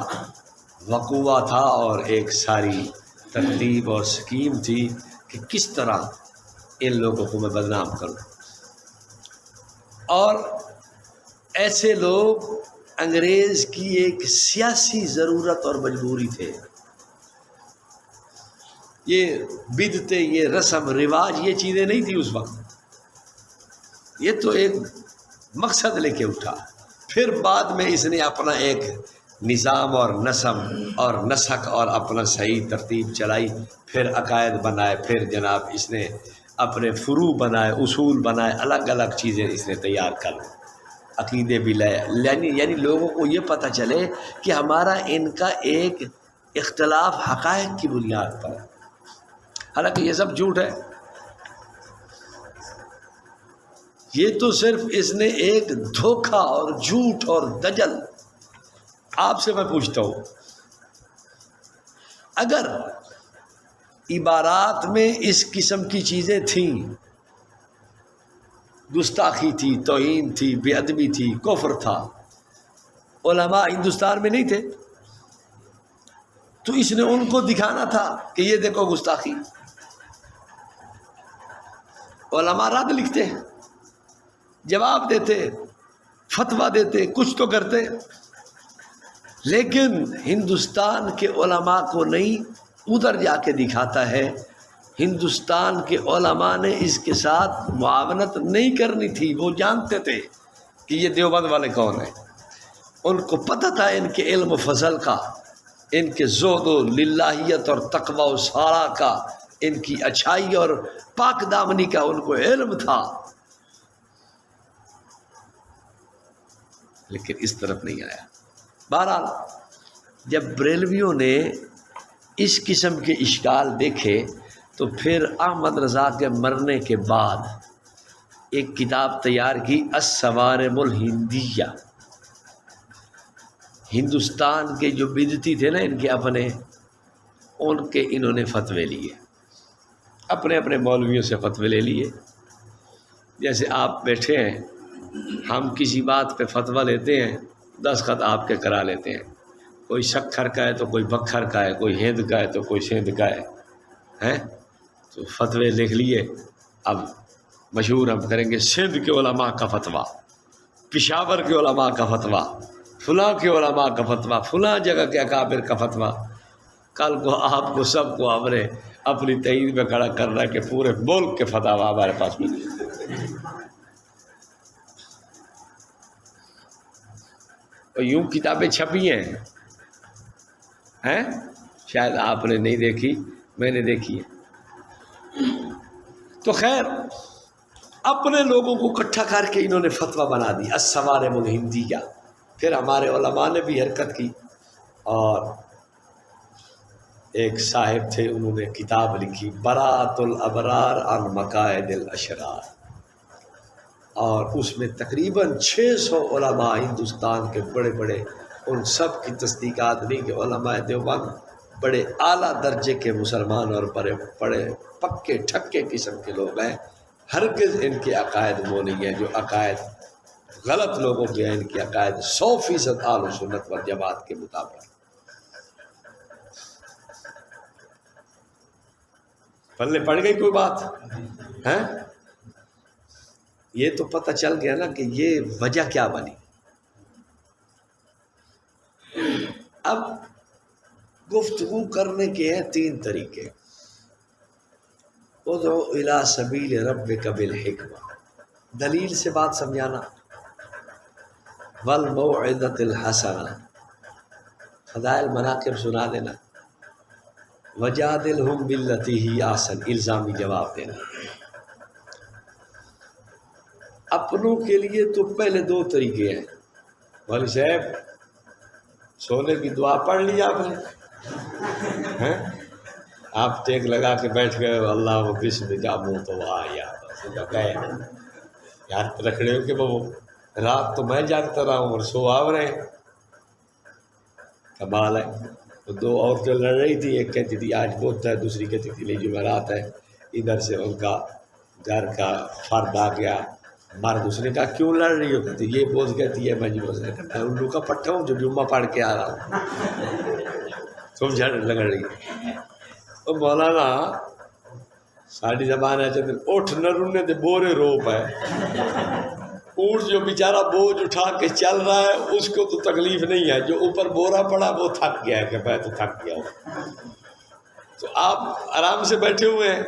Speaker 1: وقوع تھا اور ایک ساری ترتیب اور سکیم تھی کہ کس طرح ان لوگوں کو میں بدنام کروں۔ اور ایسے لوگ انگریز کی ایک سیاسی ضرورت اور مجبوری تھے۔ یہ بدعتیں، یہ رسم رواج، یہ چیزیں نہیں تھی اس وقت، یہ تو ایک مقصد لے کے اٹھا۔ پھر بعد میں اس نے اپنا ایک نظام اور نظم اور نسق اور اپنا صحیح ترتیب چلائی، پھر عقائد بنائے، پھر جناب اس نے اپنے فروع بنائے، اصول بنائے، الگ الگ چیزیں اس نے تیار کر لی، عقیدے بھی لائے، یعنی لوگوں کو یہ پتہ چلے کہ ہمارا ان کا ایک اختلاف حقائق کی بنیاد پر ہے، حالانکہ یہ سب جھوٹ ہے۔ یہ تو صرف اس نے ایک دھوکہ اور جھوٹ اور دجل۔ آپ سے میں پوچھتا ہوں، اگر عبارات میں اس قسم کی چیزیں تھیں، گستاخی تھی، توہین تھی، بے ادبی تھی، کفر تھا، علماء ہندوستان میں نہیں تھے، تو اس نے ان کو دکھانا تھا کہ یہ دیکھو گستاخی۔ علماء رد لکھتے ہیں، جواب دیتے، فتویٰ دیتے، کچھ تو کرتے، لیکن ہندوستان کے علماء کو نہیں، ادھر جا کے دکھاتا ہے۔ ہندوستان کے علماء نے اس کے ساتھ معاونت نہیں کرنی تھی، وہ جانتے تھے کہ یہ دیوبند والے کون ہیں، ان کو پتہ تھا ان کے علم و فضل کا، ان کے زہد و للہیت اور تقوی و سارا کا، ان کی اچھائی اور پاک دامنی کا ان کو علم تھا، لیکن اس طرف نہیں آیا۔ بہرحال جب بریلویوں نے اس قسم کے اشکال دیکھے تو پھر احمد رضا کے مرنے کے بعد ایک کتاب تیار کی، الصوارم الہندیہ۔ ہندوستان کے جو بدعتی تھے نا ان کے اپنے، ان کے انہوں نے فتوے لیے، اپنے اپنے مولویوں سے فتوے لے لیے۔ جیسے آپ بیٹھے ہیں، ہم کسی بات پہ فتویٰ لیتے ہیں، دستخط آپ کے کرا لیتے ہیں، کوئی شکر کا ہے تو کوئی بکھر کا ہے، کوئی ہند کا ہے تو کوئی سندھ کا ہے، تو فتوے لکھ لیے۔ اب مشہور ہم کریں گے سندھ کے علماء کا فتویٰ، پشاور کے علماء کا فتویٰ، فلاں کے علماء کا فتویٰ، فلاں جگہ کے اکابر کا فتویٰ۔ کل کو آپ کو سب کو ہم نے اپنی تائید میں کھڑا کرنا ہے کہ پورے ملک کے فتاویٰ ہمارے پاس ملے۔ اور یوں کتابیں چھپی ہیں، شاید آپ نے نہیں دیکھی، میں نے دیکھی ہے۔ تو خیر اپنے لوگوں کو اکٹھا کر کے انہوں نے فتویٰ بنا دی، الصوارم الہندیہ۔ پھر ہمارے علماء نے بھی حرکت کی، اور ایک صاحب تھے، انہوں نے کتاب لکھی براءۃ الابرار عن مقاعد الاشرار، اور اس میں تقریباً 600 علماء ہندوستان کے بڑے بڑے، ان سب کی تصدیقات نہیں کہ علماء دیوبند بڑے اعلیٰ درجے کے مسلمان اور بڑے پکے ٹھکے قسم کے لوگ ہیں، ہرگز ان کے عقائد وہ نہیں ہیں جو عقائد غلط لوگوں کے ہیں، ان کے عقائد 100% اہل سنت والجماعت کے مطابق۔ پلے پڑ گئی کوئی بات ہے؟ یہ تو پتہ چل گیا نا کہ یہ وجہ کیا بنی۔ اب گفتگو کرنے کے ہیں 3 طریقے۔ ادعو الی سبیل ربک بالحکمہ، دلیل سے بات سمجھانا، والموعظۃ الحسنہ، فضائل مناقب سنا دینا، وجادلہم باللتی ہی احسن، الزامی جواب دینا۔ اپنوں کے لیے تو پہلے 2 طریقے ہیں۔ مولوی صاحب سونے کی دعا پڑھ لی آپ نے، آپ ٹیک لگا کے بیٹھ گئے، اللہ بسم کا منہ تو گئے یاد رکھ رہے ہو کہ وہ رات تو میں جاگتا رہا ہوں اور سو آ رہے ہیں، کمال ہے۔ تو 2 عورتیں لڑ رہی تھی، ایک کہتی تھی آج بدھ ہے، دوسری کہتی تھی نہیں جمعرات ہے، ادھر سے ان کا گھر کا فرد آ گیا، مرد اس نے کہا کیوں لڑ رہی ہو؟ کہتی یہ بوجھ کہتی ہے میں میں الو کا پٹھا ہوں جو جمعہ پڑھ کے آ رہا ہوں، تم جھڑ لگڑ رہی تو مولانا ساری زبان ہے چند اٹھ نہ رونے دے بورے روپ ہے، اونٹ جو بیچارہ بوجھ اٹھا کے چل رہا ہے اس کو تو تکلیف نہیں ہے، جو اوپر بورا پڑا وہ تھک گیا ہے کہ میں تو تھک گیا ہوں۔ تو آپ آرام سے بیٹھے ہوئے ہیں،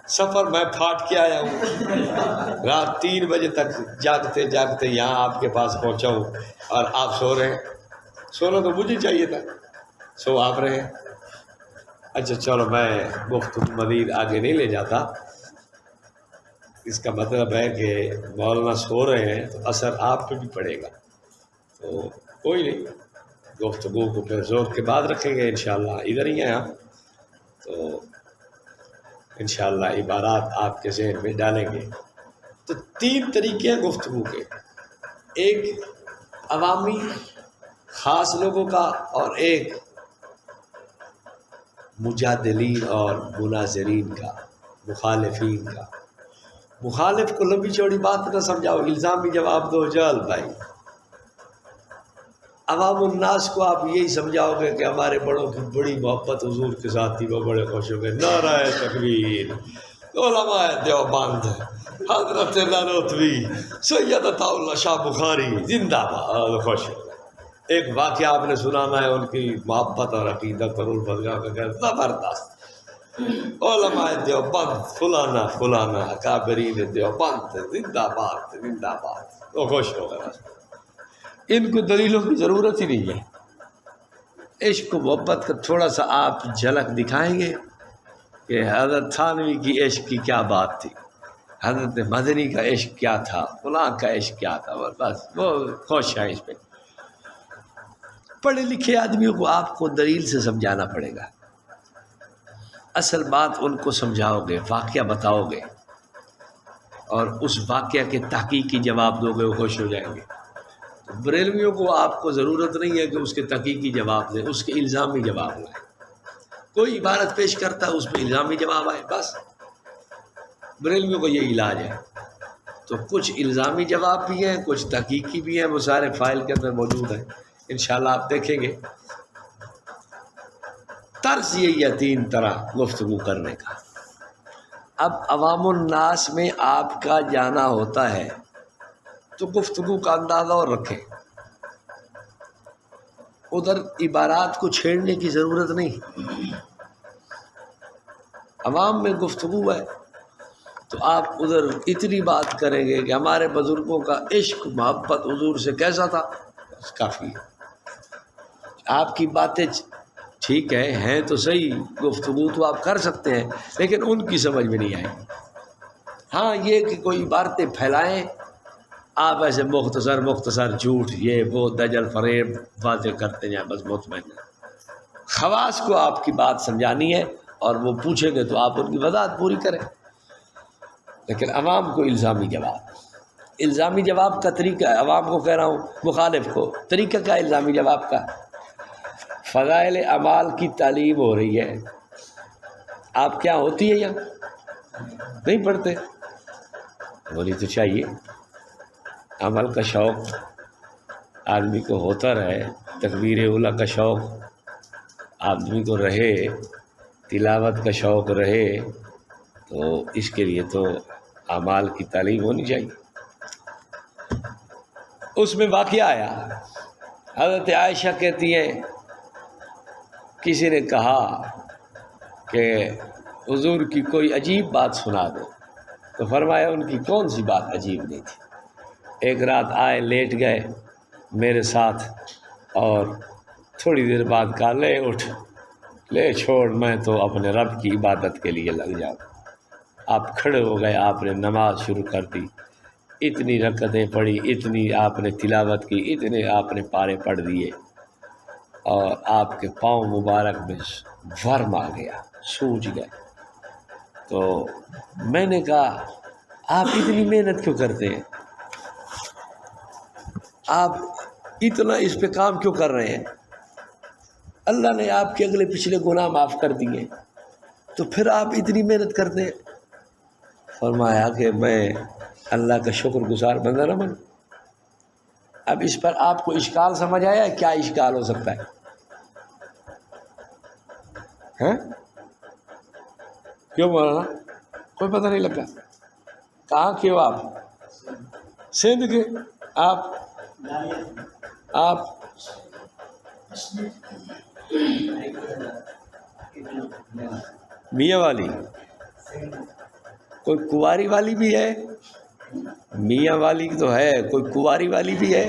Speaker 1: سفر میں پھاٹ کے آیا ہوں، رات 3 بجے تک جاگتے جاگتے یہاں آپ کے پاس پہنچا ہوں اور آپ سو رہے ہیں۔ سونا تو مجھے چاہیے تھا، سو آپ رہے ہیں۔ اچھا چلو میں گفتگو مزید آگے نہیں لے جاتا، اس کا مطلب ہے کہ مولانا سو رہے ہیں تو اثر آپ پہ بھی پڑے گا، تو کوئی نہیں، گفتگو کو پھر زور کے بعد رکھیں گے انشاءاللہ، ادھر ہی ہیں آپ، تو انشاءاللہ عبارات آپ کے ذہن میں ڈالیں گے۔ تو 3 طریقے ہیں گفتگو کے، ایک عوامی خاص لوگوں کا اور ایک مجادلین اور مناظرین کا، مخالفین کا۔ مخالف کو لمبی چوڑی بات نہ سمجھاؤ، الزامی جواب دو جال بھائی۔ عوام الناس کو آپ یہی سمجھاؤ گے کہ ہمارے بڑوں کی بڑی محبت حضور کے ساتھ تھی، وہ بڑے خوش ہو گئے، نعرہ تکبیر، علماء دیوبند، حضرت نانوتوی، سید عطا اللہ شاہ بخاری زندہ باد، خوش ہو گئے۔ ایک واقعہ آپ نے سنانا ہے ان کی محبت اور عقیدت اور الفت کا، زبردست، علماء دیوبند فلانا فلانا اکابرین دیوبند زندہ باد زندہ باد، وہ خوش ہو گئے۔ ان کو دلیلوں کی ضرورت ہی نہیں ہے، عشق و محبت کا تھوڑا سا آپ جھلک دکھائیں گے کہ حضرت تھانوی کی عشق کی کیا بات تھی، حضرت مدنی کا عشق کیا تھا، فلاں کا عشق کیا تھا، بس وہ خوش ہیں اس پہ۔ پڑھے لکھے آدمیوں کو آپ کو دلیل سے سمجھانا پڑے گا، اصل بات ان کو سمجھاؤ گے، واقعہ بتاؤ گے اور اس واقعہ کے تحقیقی جواب دو گے، وہ خوش ہو جائیں گے۔ بریلویوں کو آپ کو ضرورت نہیں ہے کہ اس کے تحقیقی جواب دیں، اس کے الزامی جواب لائیں، کوئی عبارت پیش کرتا ہے اس پہ الزامی جواب آئے، بس بریلویوں کو یہ علاج ہے۔ تو کچھ الزامی جواب بھی ہیں، کچھ تحقیقی بھی ہیں، وہ سارے فائل کے اندر موجود ہیں، انشاءاللہ آپ دیکھیں گے۔ طرز یہی ہے 3 طرح گفتگو کرنے کا۔ اب عوام الناس میں آپ کا جانا ہوتا ہے تو گفتگو کا اندازہ اور رکھیں، ادھر عبارات کو چھیڑنے کی ضرورت نہیں۔ عوام میں گفتگو ہے تو آپ ادھر اتنی بات کریں گے کہ ہمارے بزرگوں کا عشق محبت حضور سے کیسا تھا، بس کافی ہے۔ آپ کی باتیں ٹھیک ہیں تو صحیح، گفتگو تو آپ کر سکتے ہیں لیکن ان کی سمجھ میں نہیں آئے گی۔ ہاں یہ کہ کوئی باتیں پھیلائیں آپ ایسے مختصر جھوٹ یہ وہ دجل فریب باتیں کرتے جائیں، بس مطمئن ہے۔ خواص کو آپ کی بات سمجھانی ہے اور وہ پوچھیں گے تو آپ ان کی وضاحت پوری کریں، لیکن عوام کو الزامی جواب کا طریقہ ہے، عوام کو کہہ رہا ہوں، مخالف کو طریقہ کا الزامی جواب کا، فضائل اعمال کی تعلیم ہو رہی ہے، آپ کیا ہوتی ہے یہاں نہیں پڑھتے؟ بولی تو چاہیے، عمل کا شوق آدمی کو ہوتا رہے، تکبیر اولیٰ کا شوق آدمی کو رہے، تلاوت کا شوق رہے، تو اس کے لیے تو اعمال کی تعلیم ہونی چاہیے۔ اس میں واقعہ آیا، حضرت عائشہ کہتی ہیں کسی نے کہا کہ حضور کی کوئی عجیب بات سنا دو، تو فرمایا ان کی کون سی بات عجیب نہیں تھی۔ ایک رات آئے، لیٹ گئے میرے ساتھ، اور تھوڑی دیر بعد کہا لے اٹھ، لے چھوڑ، میں تو اپنے رب کی عبادت کے لیے لگ جاؤں۔ آپ کھڑے ہو گئے، آپ نے نماز شروع کر دی، اتنی رکعتیں پڑھی، اتنی آپ نے تلاوت کی، اتنے آپ نے پارے پڑھ دیے، اور آپ کے پاؤں مبارک میں ورم آ گیا، سوج گئے۔ تو میں نے کہا آپ اتنی محنت کیوں کرتے ہیں، آپ اتنا اس پہ کام کیوں کر رہے ہیں؟ اللہ نے آپ کے اگلے پچھلے گناہ معاف کر دیے، تو پھر آپ اتنی محنت کرتے ہیں۔ فرمایا کہ میں اللہ کا شکر گزار بندہ نہ بنوں۔ اب اس پر آپ کو اشکال سمجھ آیا؟ کیا اشکال ہو سکتا ہے؟ ہاں کیوں مولانا کوئی پتہ نہیں لگا؟ کہاں کے ہو آپ؟ سندھ کے؟ آپ میاں والی؟ کوئی کنواری والی بھی ہے؟ میاں والی تو ہے، کوئی کنواری والی بھی ہے؟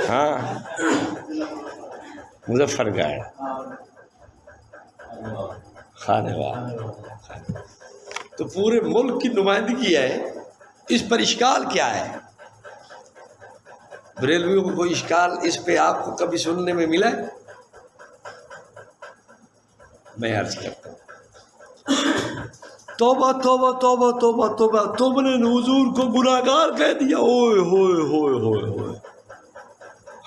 Speaker 1: ہاں مظفر گڑھ، خانے والا، تو پورے ملک کی نمائندگی ہے، اس پر اشکال کیا ہے؟ بریلویوں کو کوئی اشکال اس پہ آپ کو کبھی سننے میں ملا ہے؟ میں عرض کرتا ہوں توبہ توبہ توبہ توبہ توبہ، تم نے حضور کو گناہگار کہہ دیا، اوئے ہوئے ہوئے ہوئے ہوئے،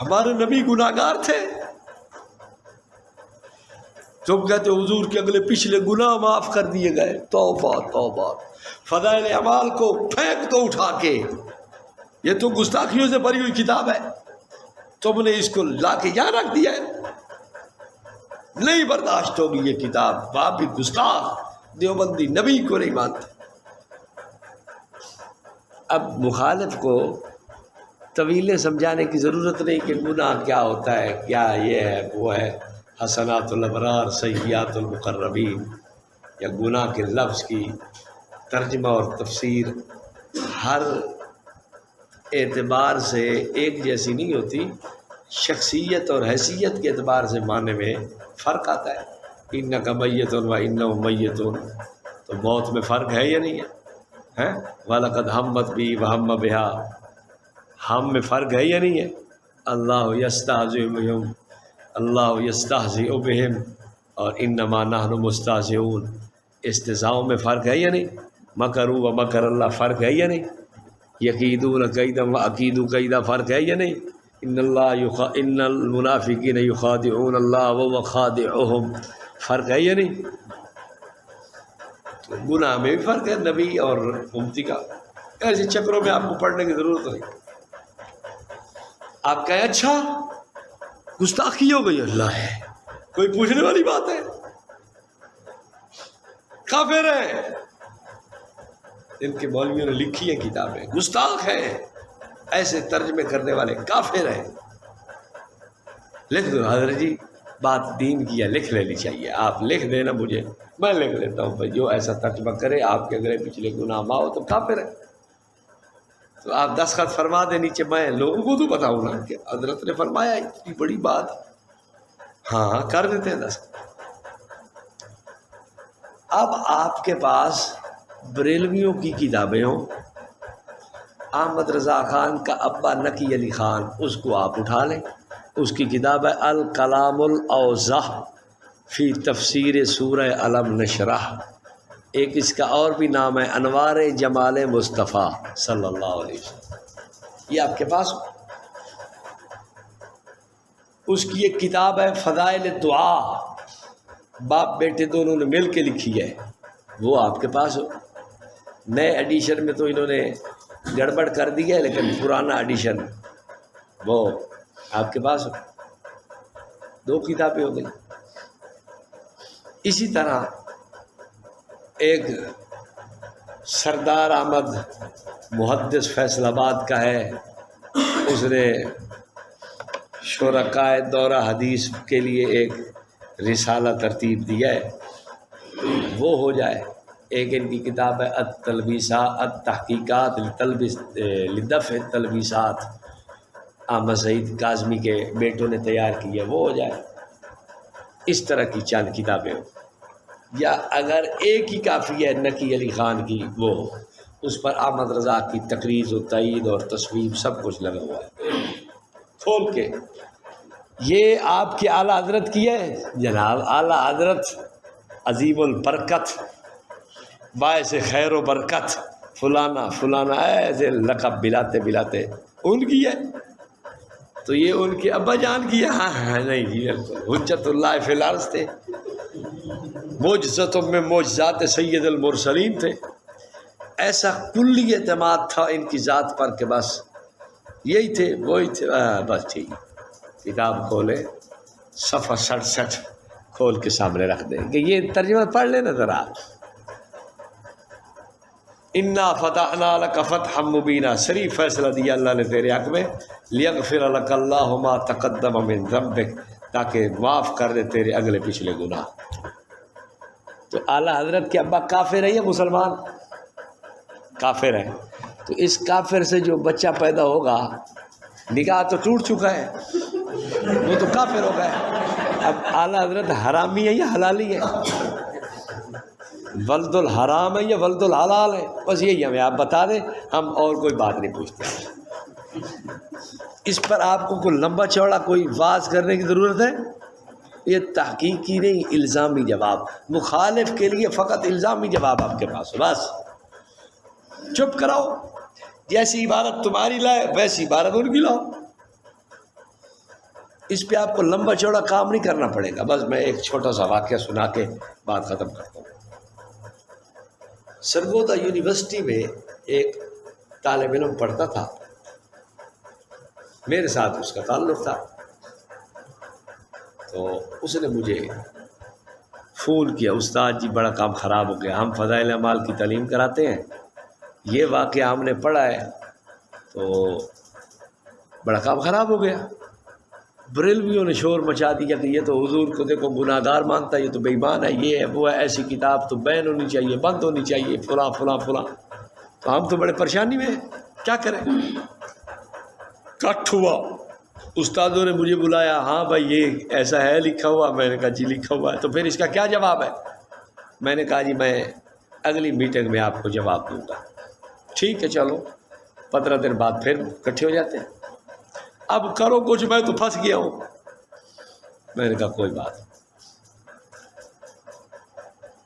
Speaker 1: ہمارے نبی گناہگار تھے، تم کہتے حضور کے اگلے پچھلے گناہ معاف کر دیے گئے۔ توبہ توبہ، فضائل اعمال کو پھینک دو اٹھا کے، یہ تو گستاخیوں سے بھری ہوئی کتاب ہے، تم نے اس کو لا کے یہاں رکھ دیا ہے، نہیں برداشت ہوگی یہ کتاب، آپ بھی گستاخ دیوبندی نبی کو نہیں مانتے۔ اب مخالف کو طویلیں سمجھانے کی ضرورت نہیں کہ گناہ کیا ہوتا ہے، کیا یہ ہے وہ ہے، حسنات الابرار سیئات المقربین، یا گناہ کے لفظ کی ترجمہ اور تفسیر ہر اعتبار سے ایک جیسی نہیں ہوتی، شخصیت اور حیثیت کے اعتبار سے معنی میں فرق آتا ہے۔ انک میت و انہم میتون، تو موت میں فرق ہے یا نہیں ہے؟ وَلَقَدْ ہمت بِهِ وَهَمَّ بِهَا، ہم میں فرق ہے یا نہیں ہے؟ اللہ یستہزئ بہم، اللہ یستہزئ بہم، اور انما نحن مستہزئون، استہزاؤں میں فرق ہے یا نہیں؟ مکروا ومکر اللہ، فرق ہے یا نہیں؟ یکیدون کیدا واکید کیدا، فرق ہے یا نہیں؟ ان المنافقین یخادعون اللہ وهو خادعهم، فرق ہے یا نہیں؟ گناہ میں بھی فرق ہے نبی اور امتی کا، ایسے چکروں میں آپ کو پڑھنے کی ضرورت نہیں۔ آپ کہیں اچھا گستاخی ہو گئی، اللہ ہے کوئی پوچھنے والی بات ہے، کافر ہے، ان کے مولویوں نے لکھی ہیں کتابیں، گستاخ ہیں، ایسے ترجمے کرنے والے کافر ہیں۔ لکھ دو حضرت جی، بات دین کی ہے، لکھ لینی چاہیے، آپ لکھ دینا مجھے، میں لکھ لیتا ہوں، بھائی جو ایسا ترجمہ کرے آپ کے اگلے پچھلے گناہ ماؤ تو کافر ہے، تو آپ دستخط فرما دیں نیچے، میں لوگوں کو تو بتاؤں نا کہ حضرت نے فرمایا اتنی بڑی بات، ہاں کر دیتے ہیں دستخط۔ اب آپ کے پاس بریلویوں کی کتابیں ہوں، احمد رضا خان کا ابا نقی علی خان، اس کو آپ اٹھا لیں، اس کی کتاب ہے الکلام الاوضح فی تفسیر سورہ علم نشرح، ایک اس کا اور بھی نام ہے انوار جمال مصطفیٰ صلی اللہ علیہ وسلم، یہ آپ کے پاس ہو۔ اس کی ایک کتاب ہے فضائل دعا، باپ بیٹے دونوں نے مل کے لکھی ہے، وہ آپ کے پاس ہو۔ نئے ایڈیشن میں تو انہوں نے گڑبڑ کر دی ہے، لیکن پرانا ایڈیشن وہ آپ کے پاس ہو، دو کتابیں ہو گئی۔ اسی طرح ایک سردار احمد محدث فیصل آباد کا ہے، اس نے شرکائے دورہ حدیث کے لیے ایک رسالہ ترتیب دیا ہے، وہ ہو جائے۔ ایک ان کی کتاب ہے التلبیسات التحقیقات لدفع التلبیسات، احمد سعید کاظمی کے بیٹوں نے تیار کی ہے، وہ ہو جائے۔ اس طرح کی چند کتابیں ہو، یا اگر ایک ہی کافی ہے نقی علی خان کی، وہ اس پر احمد رضا کی تقریر و تائید اور تصویب سب کچھ لگا ہوا ہے کھول کے۔ یہ آپ کے اعلیٰ حضرت کی ہے جناب، اعلیٰ حضرت عظیم البرکت باعث خیر و برکت فلانا فلانا، ایسے لقب بلاتے بلاتے ان کی ہے، تو یہ ان کے ابا جان کی ہے؟ ہاں نہیں جی، حجت اللہ فی الارض تھے، معجزتوں میں معجزات سید المرسلین تھے۔ ایسا کلی اعتماد تھا ان کی ذات پر کہ بس یہی تھے وہی تھے، بس ٹھیک۔ کتاب کھولے صفحہ 67 کھول کے سامنے رکھ دیں کہ یہ ترجمہ پڑھ لینا ذرا۔ انا فتحنا لک فتحا مبینا، صریح فیصلہ دیا اللہ نے تیرے حق میں، لیغفر لک اللہ ما تقدم من ذنبک، تاکہ معاف کر دے تیرے اگلے پچھلے گناہ۔ تو اعلیٰ حضرت کے ابا کافر ہے یا مسلمان؟ کافر ہے، تو اس کافر سے جو بچہ پیدا ہوگا، نکاح تو ٹوٹ چکا ہے، وہ تو کافر ہو گئے۔ اب اعلیٰ حضرت حرامی ہے یا حلالی ہے؟ ولد الحرام ہے یا ولد الحلال ہے؟ بس یہی ہمیں آپ بتا دیں، ہم اور کوئی بات نہیں پوچھتے۔ اس پر آپ کو کوئی لمبا چوڑا کوئی واز کرنے کی ضرورت ہے؟ یہ تحقیقی نہیں، الزامی جواب، مخالف کے لیے فقط الزامی جواب آپ کے پاس ہو، بس چپ کراؤ، جیسی عبارت تمہاری لائے ویسی عبارت ان کی لاؤ۔ اس پہ آپ کو لمبا چوڑا کام نہیں کرنا پڑے گا، بس میں ایک چھوٹا سا واقعہ سنا کے بات ختم کرتا ہوں۔ سرگودا یونیورسٹی میں ایک طالب علم پڑھتا تھا، میرے ساتھ اس کا تعلق تھا، تو اس نے مجھے فون کیا، استاد جی بڑا کام خراب ہو گیا، ہم فضائل اعمال کی تعلیم کراتے ہیں، یہ واقعہ ہم نے پڑھا ہے تو بڑا کام خراب ہو گیا۔ بریلویوں نے شور مچا دیا کہ یہ تو حضور کو دیکھو گناہ گار مانتا ہے، یہ تو بے ایمان ہے، یہ ہے وہ ہے، ایسی کتاب تو بین ہونی چاہیے، بند ہونی چاہیے، فلاں فلاں فلاں۔ تو ہم تو بڑے پریشانی میں ہیں، کیا کریں؟ کٹ ہوا، استادوں نے مجھے بلایا، ہاں بھائی یہ ایسا ہے لکھا ہوا، میں نے کہا جی لکھا ہوا ہے، تو پھر اس کا کیا جواب ہے؟ میں نے کہا جی میں اگلی میٹنگ میں آپ کو جواب دوں گا۔ ٹھیک ہے چلو، 15 دن بعد پھر اکٹھے ہو جاتے ہیں، اب کرو کچھ، میں تو پھنس گیا ہوں۔ میں نے کہا کوئی بات۔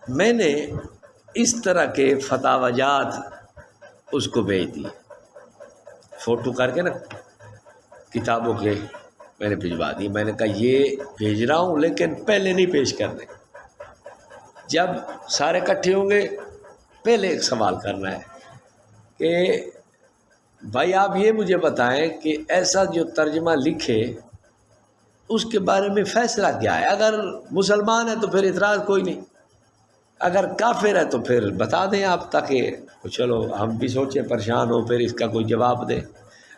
Speaker 1: میں نے اس طرح کے فتاوی جات اس کو بھیج دیے، فوٹو کر کے نا کتابوں کے میں نے بھجوا دی۔ میں نے کہا یہ بھیج رہا ہوں لیکن پہلے نہیں پیش کرنے، جب سارے اکٹھے ہوں گے پہلے ایک سوال کرنا ہے کہ بھائی آپ یہ مجھے بتائیں کہ ایسا جو ترجمہ لکھے اس کے بارے میں فیصلہ کیا ہے؟ اگر مسلمان ہے تو پھر اعتراض کوئی نہیں، اگر کافر ہے تو پھر بتا دیں آپ، تاکہ چلو ہم بھی سوچیں، پریشان ہو، پھر اس کا کوئی جواب دیں۔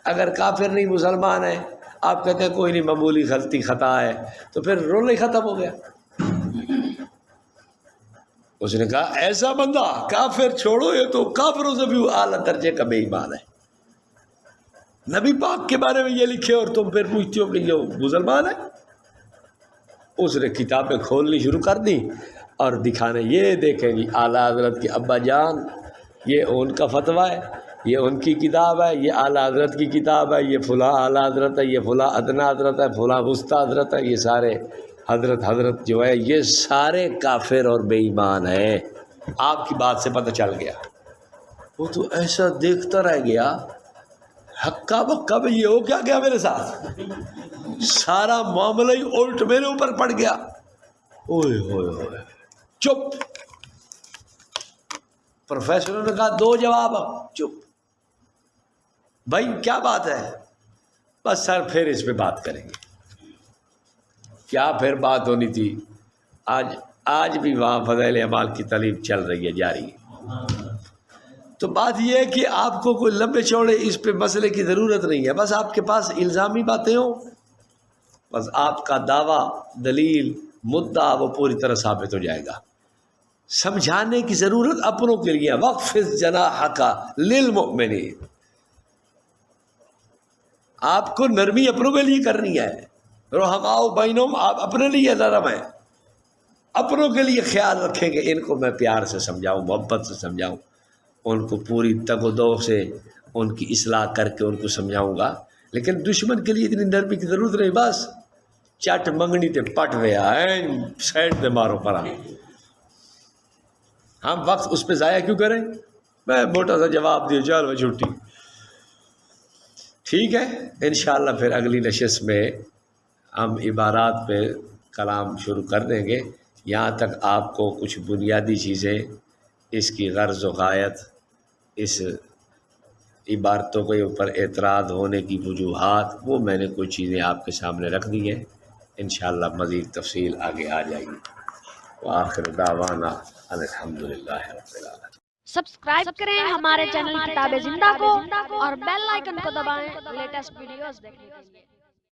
Speaker 1: اگر کافر نہیں مسلمان ہے، آپ کہتے ہیں کوئی نہیں معمولی غلطی خطا ہے، تو پھر رول ہی ختم ہو گیا۔ اس نے کہا ایسا بندہ کافر چھوڑو، یہ تو کافروں سے بھی اعلیٰ درجے کا بے ایمان ہے، نبی پاک کے بارے میں یہ لکھے اور تم پھر پوچھتے ہو کہ یہ مسلمان ہے۔ اس نے کتابیں کھولنی شروع کر دی اور دکھانے، یہ دیکھیں جی اعلیٰ حضرت کے ابا جان، یہ ان کا فتویٰ ہے، یہ ان کی کتاب ہے، یہ اعلیٰ حضرت کی کتاب ہے، یہ فلاں اعلیٰ حضرت ہے، یہ فلاں ادنا حضرت ہے، فلاں وسطیٰ حضرت ہے، یہ سارے حضرت جو ہے یہ سارے کافر اور بے ایمان ہیں۔ آپ کی بات سے پتہ چل گیا۔ وہ تو ایسا دیکھتا رہ گیا، ہکا بکا میں یہ ہو کیا گیا میرے ساتھ، سارا معاملہ ہی الٹ میرے اوپر پڑ گیا۔ اوئے ہوئے ہوئے، چپ۔ پروفیسروں نے کہا دو جواب، چپ۔ بھائی کیا بات ہے؟ بس سر پھر اس پہ بات کریں گے۔ کیا پھر بات ہونی تھی؟ آج آج بھی وہاں فضائل اعمال کی تعلیم چل رہی ہے، جاری ہے۔ تو بات یہ ہے کہ آپ کو کوئی لمبے چوڑے اس پہ مسئلے کی ضرورت نہیں ہے، بس آپ کے پاس الزامی باتیں ہوں، بس آپ کا دعویٰ، دلیل، مدعا وہ پوری طرح ثابت ہو جائے گا۔ سمجھانے کی ضرورت اپنوں کے لیے، وَخْفِضْ جَنَاحَكَ لِلْمُؤْمِنِينَ، آپ کو نرمی اپنوں کے لیے کرنی ہے، رحماء بینہم، آپ اپنے لیے نرم ہیں، اپنوں کے لیے خیال رکھیں کہ ان کو میں پیار سے سمجھاؤں، محبت سے سمجھاؤں، ان کو پوری تگ و دو سے ان کی اصلاح کر کے ان کو سمجھاؤں گا۔ لیکن دشمن کے لیے اتنی نرمی کی ضرورت نہیں، بس چٹ منگنی تے پٹ ویا سائڈ دے مارو پرا، ہم وقت اس پہ ضائع کیوں کریں؟ میں موٹا سا جواب دیا، چلو چھٹی، ٹھیک ہے۔ انشاءاللہ پھر اگلی نشست میں ہم عبارات پہ کلام شروع کر دیں گے، یہاں تک آپ کو کچھ بنیادی چیزیں، اس کی غرض و غایت، اس عبارتوں کے اوپر اعتراض ہونے کی وجوہات، وہ میں نے کچھ چیزیں آپ کے سامنے رکھ دی ہیں، انشاءاللہ مزید تفصیل آگے آ جائے گی۔ وآخر دعوانا ان الحمدللہ رب العالمین۔
Speaker 2: سبسکرائب کریں ہمارے چینل کتاب زندہ کو اور بیل آئیکن کو دبائیں لیٹسٹ ویڈیوز دیکھنے کے لیے۔